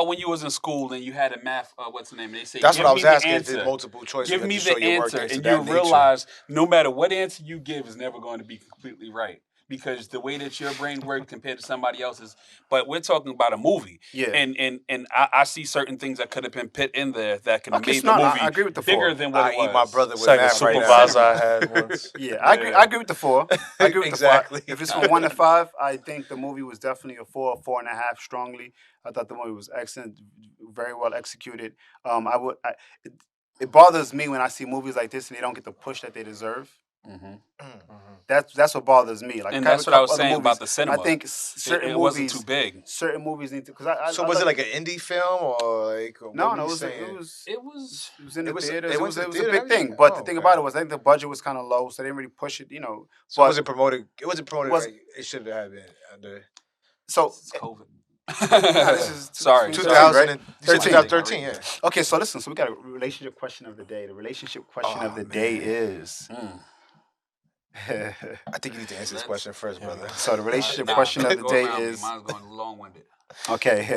when you was in school and you had a math. What's the name? They say that's what I was asking. If it's multiple choice, give me the answer, and you realize no matter what answer you give is never going to be completely right, because the way that your brain works compared to somebody else's. But we're talking about a movie, Yeah. and I see certain things that could have been put in there that could have Okay, made so the no, movie I agree with the bigger 4. than what I it was. eat my brother with It's like a math right now. supervisor I had once. Yeah, I agree with the 4. I agree with Exactly. the 5. If it's from 1 to 5, I think the movie was definitely a 4, 4.5 strongly. I thought the movie was excellent, very well executed. It bothers me when I see movies like this and they don't get the push that they deserve. Mm-hmm. That's what bothers me. Like, And that's what I was saying about the I cinema. think certain It movies wasn't too big. Certain movies need to because So was it like an indie film or like no, what no, were you it saying? was It was in the It was- theaters. they It went was, to the it was a theater big and thing. everything? But Oh, the thing okay. about it was, I think the budget was kind of low, so they didn't really push it. So but it wasn't promoted. It wasn't promoted Was- like it should have been. Under so It's COVID. no, this is Sorry. 2000, and you said 13. 2013, yeah. okay. So listen. So we got a relationship question of the day. The relationship question of the day man. is. Mm. I think you need to answer this question first, brother. So the relationship Nah, question of the go day around me. is. Mine's going long-winded. Okay.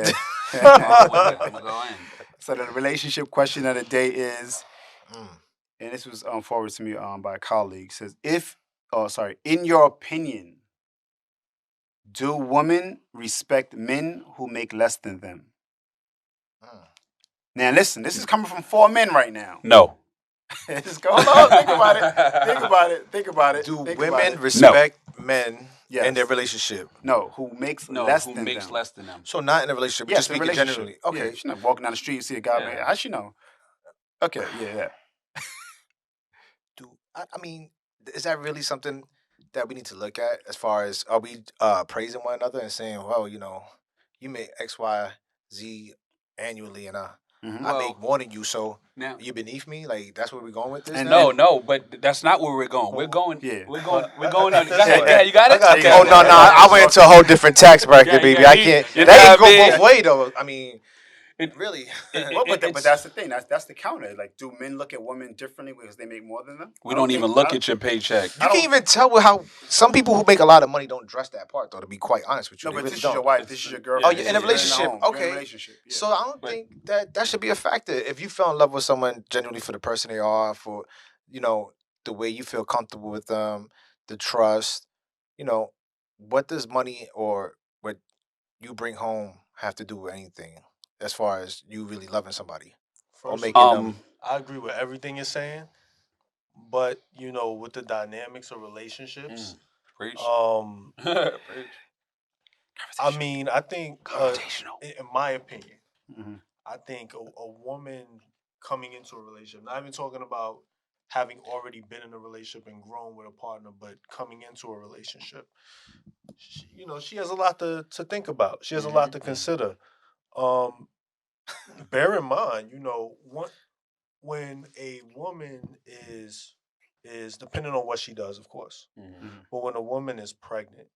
Long-winded. I'm gonna go in. So the relationship question of the day is. Mm. And this was forwarded to me by a colleague. Says, in your opinion, do women respect men who make less than them? Mm. Now listen, this is coming from 4 men right now. No. Just go on, think about it. Think about it. Think about it. Do think women about it. respect men Yes. in their relationship? No, who makes No, less who than makes them? less than them? So not in a relationship, Yes, just in a speaking relationship. generally. Yeah, Okay. you're not walking down the street, you see a guy, Yeah. man. How she know? Okay, yeah. I mean, is that really something that we need to look at as far as are we praising one another and saying, well, you make X, Y, Z annually and Mhm. I Well, make more than you, so Now, you beneath me? Like that's where we're going with this? And now? no, but that's not where we're going. We're going. Yeah. We're going. We're going. Go ahead. You got it. got it. Oh no, I went into a whole different tax bracket, Yeah, baby. yeah, I can't. you That gotta can go be- both ways, though. I mean, It- really. But it's- that's the thing. That's the counter. Like, do men look at women differently because they make more than them? We don't even look at your paycheck. You can't even tell with how some people who make a lot of money don't dress that part, though. To be quite honest with you, No, they but really this is don't. your wife. This is your girlfriend. Oh, you're this in a is- relationship. home. You're in a Okay. relationship. Yeah. So I don't But- think that should be a factor. If you fell in love with someone genuinely for the person they are, for the way you feel comfortable with them, the trust, what does money or what you bring home have to do with anything as far as you really loving somebody or First, making them? I agree with everything you're saying, but with the dynamics of relationships, Preach. I mean, I think, Confrontational. in my opinion, Mhm. I think a woman coming into a relationship, not even talking about having already been in a relationship and grown with a partner, but coming into a relationship, she has a lot to think about. She has a lot to consider. Bear in mind, when a woman is depending on what she does, of course, Mm-hmm. but when a woman is pregnant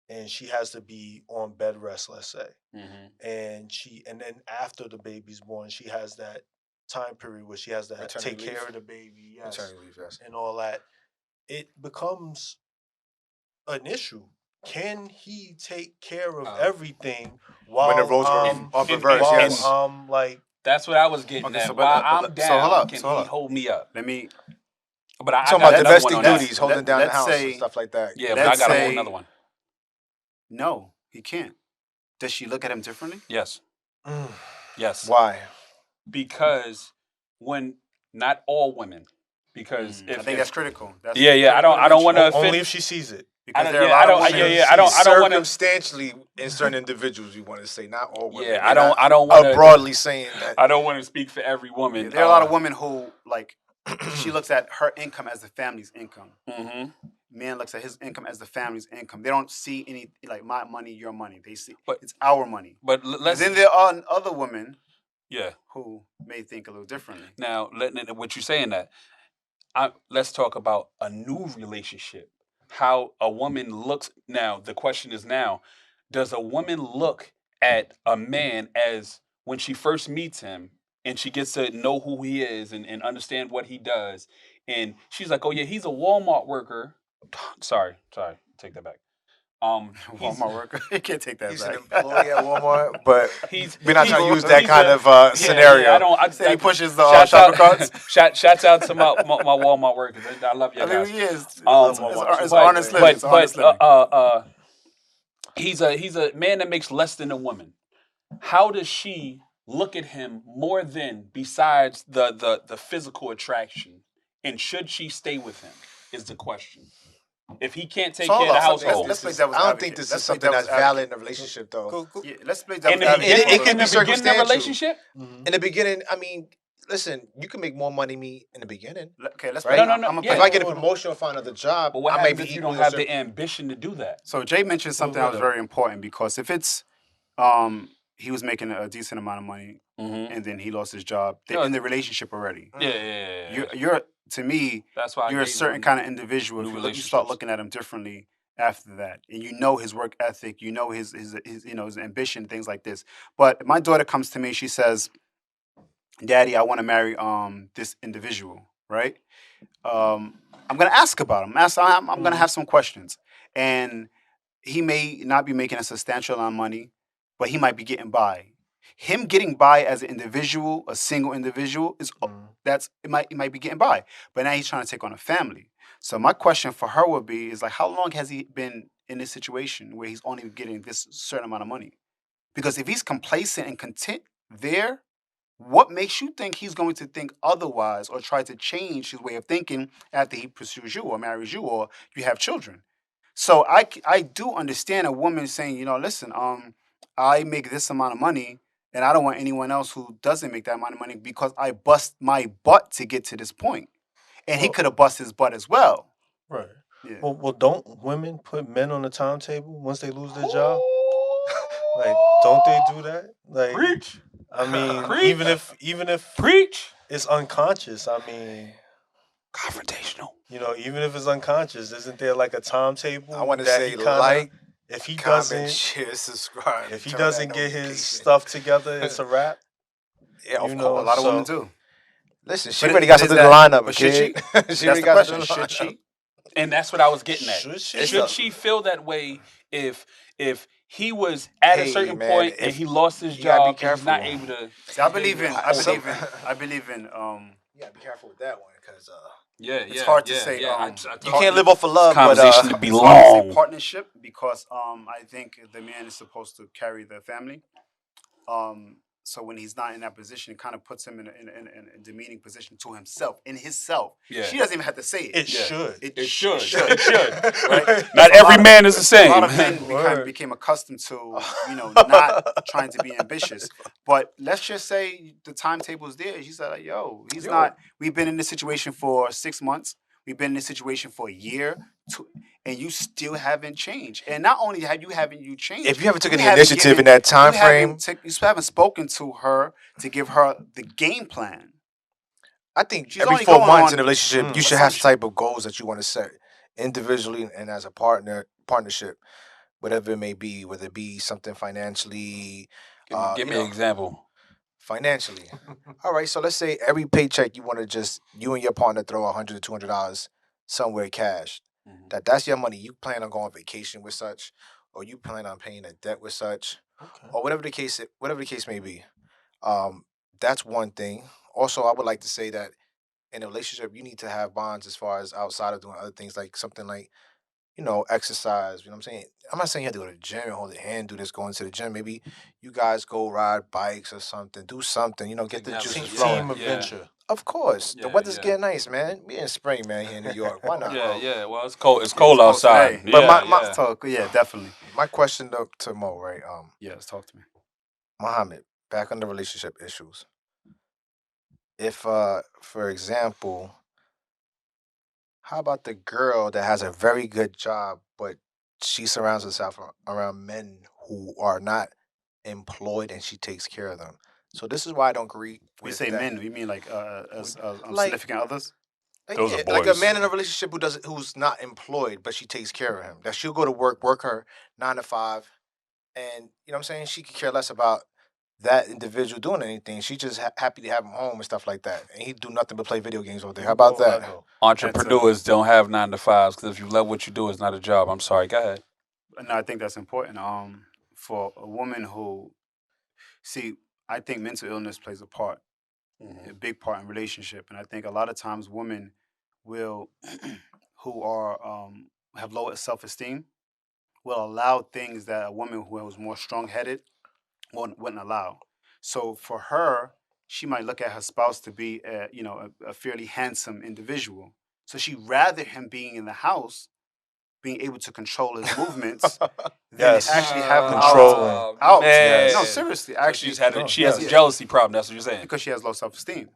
and she has to be on bed rest, let's say, Mm-hmm. and then after the baby's born, she has that time period where she has to Maternity take care leave? of the baby, yes, Maternity leave, yes. and all that. It becomes an issue. Can he take care of everything while When the roles are I'm, off reverse, while yes. I'm like That's what I was getting Okay, at. so While but- I'm so down, hold up, can so hold he up. hold me up? Let me. But I talking got about another domestic one on that. duties, holding down the let's house say- and stuff like that. Yeah, but I Let's got a say- whole another one. No, he can't. Does she look at him differently? Yes. Yes. Why? Because when not all women, because I think that's critical. That's Yeah, I don't want to offend. Only if she sees it. Because I there don't- are a lot yeah, of I don't- women. yeah, I don't wanna- Circumstantially, in certain individuals, we want to say not all women. Yeah, We're I don't not want to broadly saying that. I don't want to speak for every woman. There are a lot of women who like. She looks at her income as the family's income. Mm-hmm. Man looks at his income as the family's income. They don't see any like my money, your money. They see But- it's our money. But But let's then there are other women yeah. who may think a little differently. Now, what you're saying that, let's talk about a new relationship. How a woman looks now. The question is now, does a woman look at a man as when she first meets him and she gets to know who he is and understand what he does, and she's like, oh yeah, he's a Walmart worker. Sorry, take that back. He's Walmart worker. You can't take that He's an back. employee at Walmart, but he's we're not he- trying to use that he's kind a- of yeah, scenario. Yeah, I don't. Say he pushes the shouts shopping out, carts. shouts out to my Walmart workers. I love you I guys. mean, he is. Um, It's but honest living. It's honest living. he's a man that makes less than a woman. How does she look at him more than besides the physical attraction? And should she stay with him? Is the question. If he can't take So care hold of the on, household, let's play I devil's don't advocate. think this Let's is play something that's devil's valid advocate. in a relationship, though. Cool. Yeah, let's play in devil's the advocate. beginning, it can be in the beginning of a circumstantial. relationship. In the beginning, I mean, listen, you can make more money than me in the beginning. Okay, let's Right? play. No, no, no, I'm gonna yeah. If play. I get a promotion or find another job, But what I may happens be if you don't equally have as the ambition to do that? So Jay mentioned something that was very important because if it's he was making a decent amount of money Mm-hmm. and then he lost his job, they're Yeah. in the relationship already. Yeah. You're to me, That's why you're a certain kind of individual. new If you start relationships. looking at him differently after that, and you know his work ethic, you know his his ambition, things like this. But my daughter comes to me, she says, "Daddy, I want to marry this individual, right?" I'm gonna ask about him. I'm gonna have some questions, and he may not be making a substantial amount of money, but he might be getting by. Him getting by as an individual, a single individual, is it might be getting by. But now he's trying to take on a family. So my question for her would be is like, how long has he been in this situation where he's only getting this certain amount of money? Because if he's complacent and content there, what makes you think he's going to think otherwise or try to change his way of thinking after he pursues you or marries you or you have children? So I do understand a woman saying, listen, I make this amount of money and I don't want anyone else who doesn't make that amount of money because I bust my butt to get to this point. And he Well- could have busted his butt as well. Right. Yeah. Well, don't women put men on the timetable once they lose their job? Like, don't they do that? Like, Preach. I mean, Preach. even if Preach. it's unconscious, I mean, Confrontational. even if it's unconscious, isn't there like a timetable? I want to that say he kinda- like, if he comment, doesn't, share, subscribe. if he turn that doesn't get his notification. stuff together, it's a wrap. Yeah, of you course. know, A lot of women so- do. Listen, she But already it- got but is something to that- line up. but should Kid. she? She That's already the got question. something to Should line she? And that's what I was getting at. Should she? Should she feel that way if he was at a Hey, certain man, point and if- he lost his you gotta be job and he's not careful. able to? See, I believe in You gotta be careful with that one because Yeah, It's hard to say, you can't live off of love. conversation But to be it's hard to say long. partnership because I think the man is supposed to carry the family. So when he's not in that position, it kind of puts him in a demeaning position to himself, in himself. Yeah. She doesn't even have to say it. It should. It It should. should. It should. Right? Not every man is the A same. lot of men Word. became accustomed to, not trying to be ambitious. But let's just say the timetable's there. She said, like, yo, he's not. We've been in this situation for 6 months. We've been in this situation for a year, and you still haven't changed. And not only haven't you changed, if you haven't taken you the haven't initiative given- in that time you frame, you haven't spoken to her to give her the game plan. I think She's every only 4 going months on in a relationship, you should have assumption. type of goals that you want to set individually and as a partnership, whatever it may be, whether it be something financially, Give me an example. financially. All right, so let's say every paycheck you want to just you and your partner throw $100 to $200 somewhere cash. Mhm. That's your money. You plan on going on vacation with such, or you plan on paying a debt with such, or whatever the case may be. That's one thing. Also, I would like to say that in a relationship, you need to have bonds as far as outside of doing other things like something like exercise. You know what I'm saying? I'm not saying you have to go to the gym and hold your hand, do this, going to the gym. Maybe you guys go ride bikes or something, do something, get the Exactly. juices Yeah. flowing. Team adventure. Of course. The Yeah, weather's yeah. getting nice, man. We in spring, man, here in New York. Why not? Yeah. Well, it's cold. It's cold outside. today. But Yeah, my- yeah. Talk, yeah, definitely. My question to Mo, right? Yes, talk to me. Muhammad, back on the relationship issues. If for example, how about the girl that has a very good job, but she surrounds herself around men who are not employed and she takes care of them? So this is why I don't agree We with say that. men. You mean like as Like- significant others? Those are Like a boys. man in a relationship who's not employed, but she takes care of him. That she'll go to work her 9 to 5, and you know what I'm saying. She could care less about that individual doing anything. She just happy to have him home and stuff like that. And he do nothing but play video games all day. How about that? Entrepreneurs don't have 9 to 5s because if you love what you do, it's not a job. I'm sorry. Go ahead. No, I think that's important. For a woman who, see, I think mental illness plays a big part in relationship, and I think a lot of times women will, who are have low self esteem, will allow things that a woman who was more strong headed wouldn't allow. So for her, she might look at her spouse to be a fairly handsome individual. So she rather him being in the house, being able to control his movements, than Yes. actually have him Controlling. out. Man. No, Yes. seriously, So actually, she has a Yeah. jealousy problem. That's what you're saying. because she has low self esteem.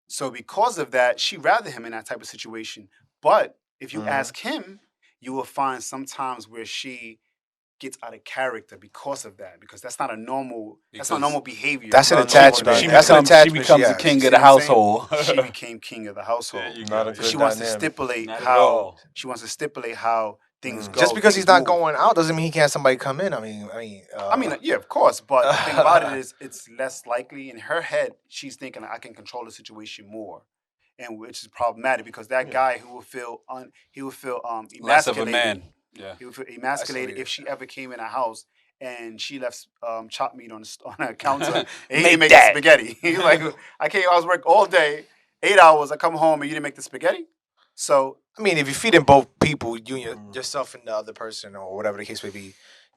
So because of that, she rather him in that type of situation. But if you Mhm. ask him, you will find sometimes where she gets out of character because of that. Because that's not Because normal behavior. That's an Not attachment. normal That's an dynamic. She attachment. becomes the has. king See of the what I'm saying? household. She became king of the There household. you Not go. a So good she wants to dynamic. stipulate Not at how all. things go. Just because things he's not move. going out doesn't mean he can't have somebody come in. Yeah, of course. But the thing about it is, it's less likely. In her head, she's thinking, I can control the situation more, and which is problematic because that Yeah. guy who will feel Less of a emasculated. man. Yeah. He would feel emasculated if she ever came in a house and she left chopped meat on a counter and he Make didn't make that. the spaghetti. He's like, I was working all day, 8 hours. I come home and you didn't make the spaghetti. So I mean, if you're feeding both people, Mm. yourself and the other person, or whatever the case may be,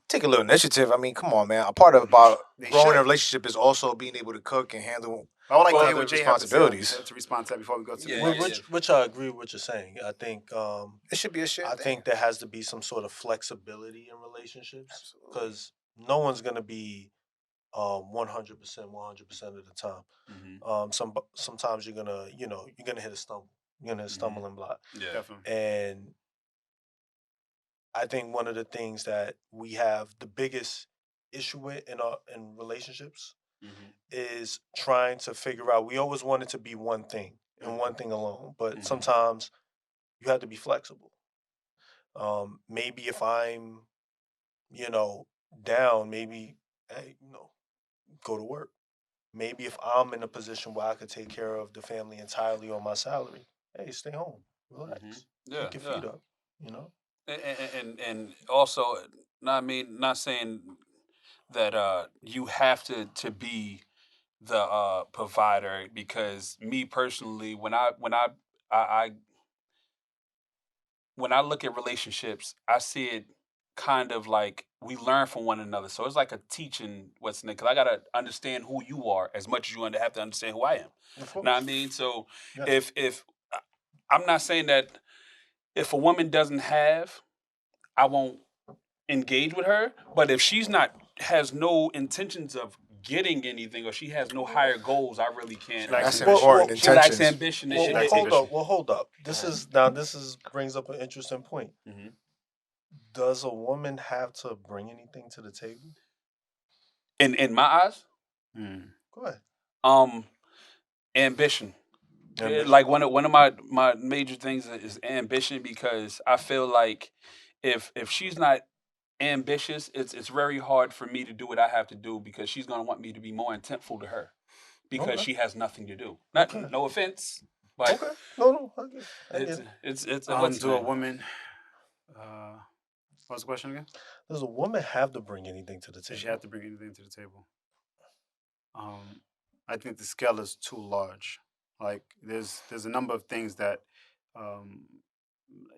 take a little initiative. I mean, come on, man. A part of about They growing should. a relationship is also being able to cook and handle I would like to other hear what Jay has to say responsibilities. to respond to that before we go to Yeah, the Wh- next. which I agree with what you're saying. I think It should be a shared I thing. think there has to be some sort of flexibility in relationships Absolutely. because no one's gonna be 100% of the time. Mhm. Sometimes you're gonna hit a stumble. You're gonna hit a stumbling block. Yeah. Definitely. And I think one of the things that we have the biggest issue with in relationships Mhm. is trying to figure out. We always want it to be one thing and one thing alone, but Mhm. sometimes you have to be flexible. Maybe if I'm, you know, down, maybe hey, go to work. Maybe if I'm in a position where I could take care of the family entirely on my salary, hey, stay home, relax, Mhm. Yeah. kick your Yeah. feet up, you know. And also, not saying that you have to be the provider, because me personally, I when I look at relationships, I see it kind of like we learn from one another. So it's like a teaching what's in it, because I gotta understand who you are as much as you have to understand who I am. Of Know course. what I mean? So Yes. if I'm not saying that if a woman doesn't have, I won't engage with her. But if she's not has no intentions of getting anything, or she has no higher goals, I really can't. She lacks That's ambition. important. She lacks Intentions. ambition, and Well, she well, lacks hold ambition. up. Well, hold up. This is brings up an interesting point. Mhm. Does a woman have to bring anything to the table? In my eyes, Go ahead. ambition. Ambition. Like one of my major things is ambition, because I feel like if she's not ambitious, it's very hard for me to do what I have to do, because she's gonna want me to be more intentful to her, because Okay. she has nothing to do. Not Okay. No offense, but Okay. No, I get it. I get it. it's what's Do a name? woman? What's the question again? Does a woman have to bring anything to the Does she table? have to bring anything to the table? I think the scale is too large. Like there's a number of things that um,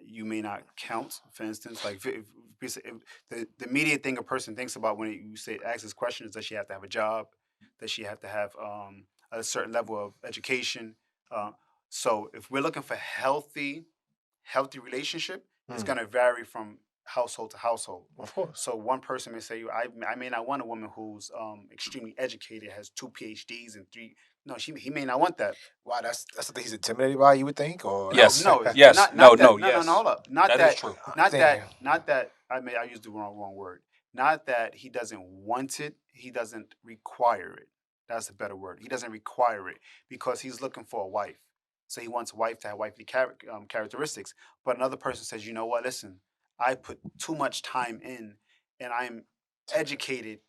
you may not count. For instance, like if the immediate thing a person thinks about when you say ask this question is, does she have to have a job? Does she have to have a certain level of education? Uh, so if we're looking for healthy relationship, it's Hmm. going to vary from household to household. Of course. So one person may say, I may not want a woman who's extremely educated, has 2 PhDs and 3. No, he may not want that. Wow, that's something he's intimidated by. You would think, or Yes. No, Yes. not No. that. No. No, Yes. hold up. Not That that. is true. Not Damn. that. Not that. I used the wrong word. Not that he doesn't want it. He doesn't require it. That's a better word. He doesn't require it because he's looking for a wife. So he wants a wife to have wifely characteristics. But another person says, you know what? Listen, I put too much time in, and I'm educated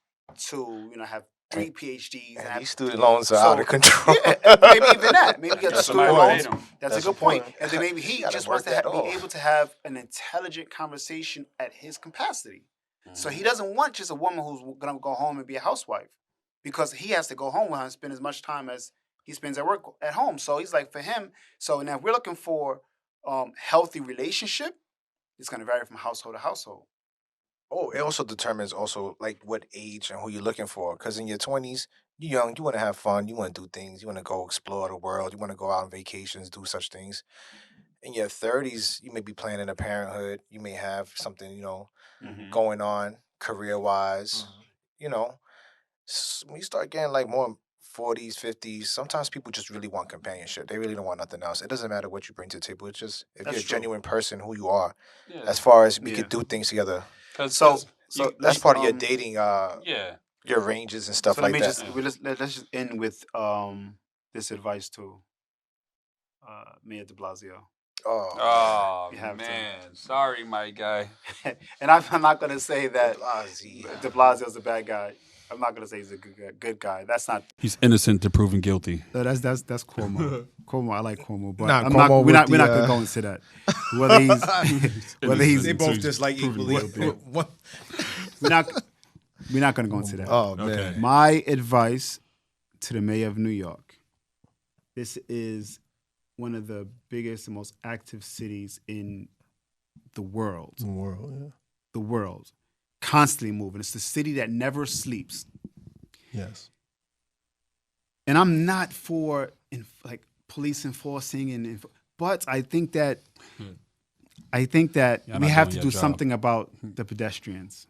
to have 3 PhDs and and have these student loans are out of so control. yeah, maybe even that. Maybe he got the That's a student point. loans. That's That's a a good point. point. And then maybe he Gotta just work wants to that be off. able to have an intelligent conversation at his capacity. So he doesn't want just a woman who's going to go home and be a housewife, because he has to go home with her and spend as much time as he spends at work at home. So he's like, for him, so now if we're looking for healthy relationship, it's going to vary from household to household. Oh, it also determines also like what age and who you're looking for. Because in your 20s, you're young, you want to have fun, you want to do things, you want to go explore the world, you want to go out on vacations, do such things. In your 30s, you may be planning a parenthood, you may have something, going on career wise, you know. When you start getting like more 40s, 50s, sometimes people just really want companionship. They really don't want nothing else. It doesn't matter what you bring to the table. It's just if That's you're a true. genuine person, who you are, Yeah. as far as we Yeah. could do things together. So That's let's, part of your dating, Yeah. your ranges and stuff so like let me that. just let's just end with this advice to Mayor De Blasio. Oh, Oh, You have to. man. Sorry, my guy. And I'm not gonna say that De Blasio. De Blasio's a bad guy. I'm not gonna say he's a good guy. That's not. He's innocent to proven guilty. No, that's Cuomo. Cuomo, I like Cuomo, but Nah, I'm Cuomo not. We're with not. We're the, not gonna go into that. Whether he's They both just like proven equally. guilty. we're not. We're not gonna go into that. Oh man. Okay. My advice to the mayor of New York. This is one of the biggest and most active cities in the world. The world, yeah. The world. Constantly moving. It's the city that never sleeps. Yes. And I'm not for police enforcing, but I think that Y'all we not have doing to your do job. something about the pedestrians.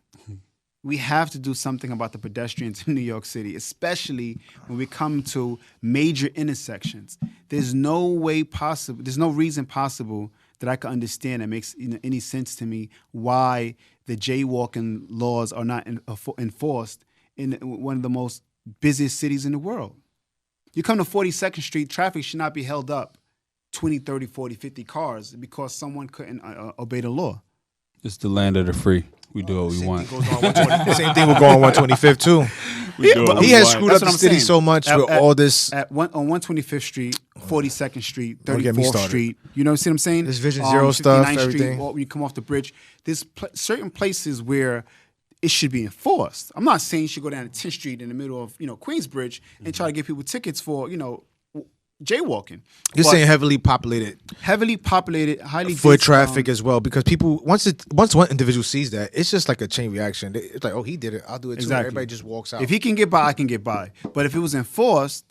We have to do something about the pedestrians in New York City, especially when we come to major intersections. There's no reason possible that I can understand that makes any sense to me why the jaywalking laws are not enforced in one of the most busiest cities in the world. You come to 42nd Street, traffic should not be held up 20, 30, 40, 50 cars because someone couldn't obey the law. It's the land of the free. We do what we Same want. thing goes on 120 Same thing will go on 125th too. We do what we He has want. screwed That's up what the I'm city saying. so much with all this. On 125th Street, 42nd Street, Don't get me 34th started. Street. You know what I'm saying? This Vision Zero stuff, 59th Street, everything. when you come off the bridge, there's certain places where it should be enforced. I'm not saying you should go down to 10th Street in the middle of Queensbridge and try to give people tickets for jaywalking. You're But saying heavily populated heavily populated, highly foot dense, traffic as well, because people once one individual sees that, it's just like a chain reaction. It's like, oh, he did it, I'll do it too. Exactly. Everybody just walks out. If he can get by, I can get by. But if it was enforced,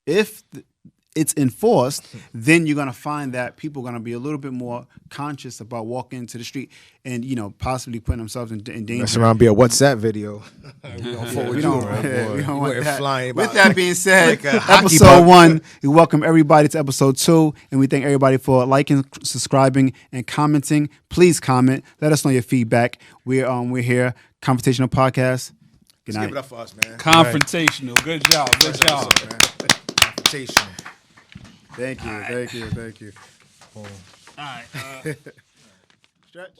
it's enforced, then you're gonna find that people are gonna be a little bit more conscious about walking into the street and possibly putting themselves in danger. Mess around, be a WhatsApp video. We don't want that. Flying With by that being said, like a hockey episode puck. 1, we welcome everybody to episode 2, and we thank everybody for liking, subscribing, and commenting. Please comment. Let us know your feedback. We're here, Confrontational Podcast. Good Let's night. give it up for us, man. Confrontational. Good job. Good job. Confrontation. Thank you. All right. Stretch.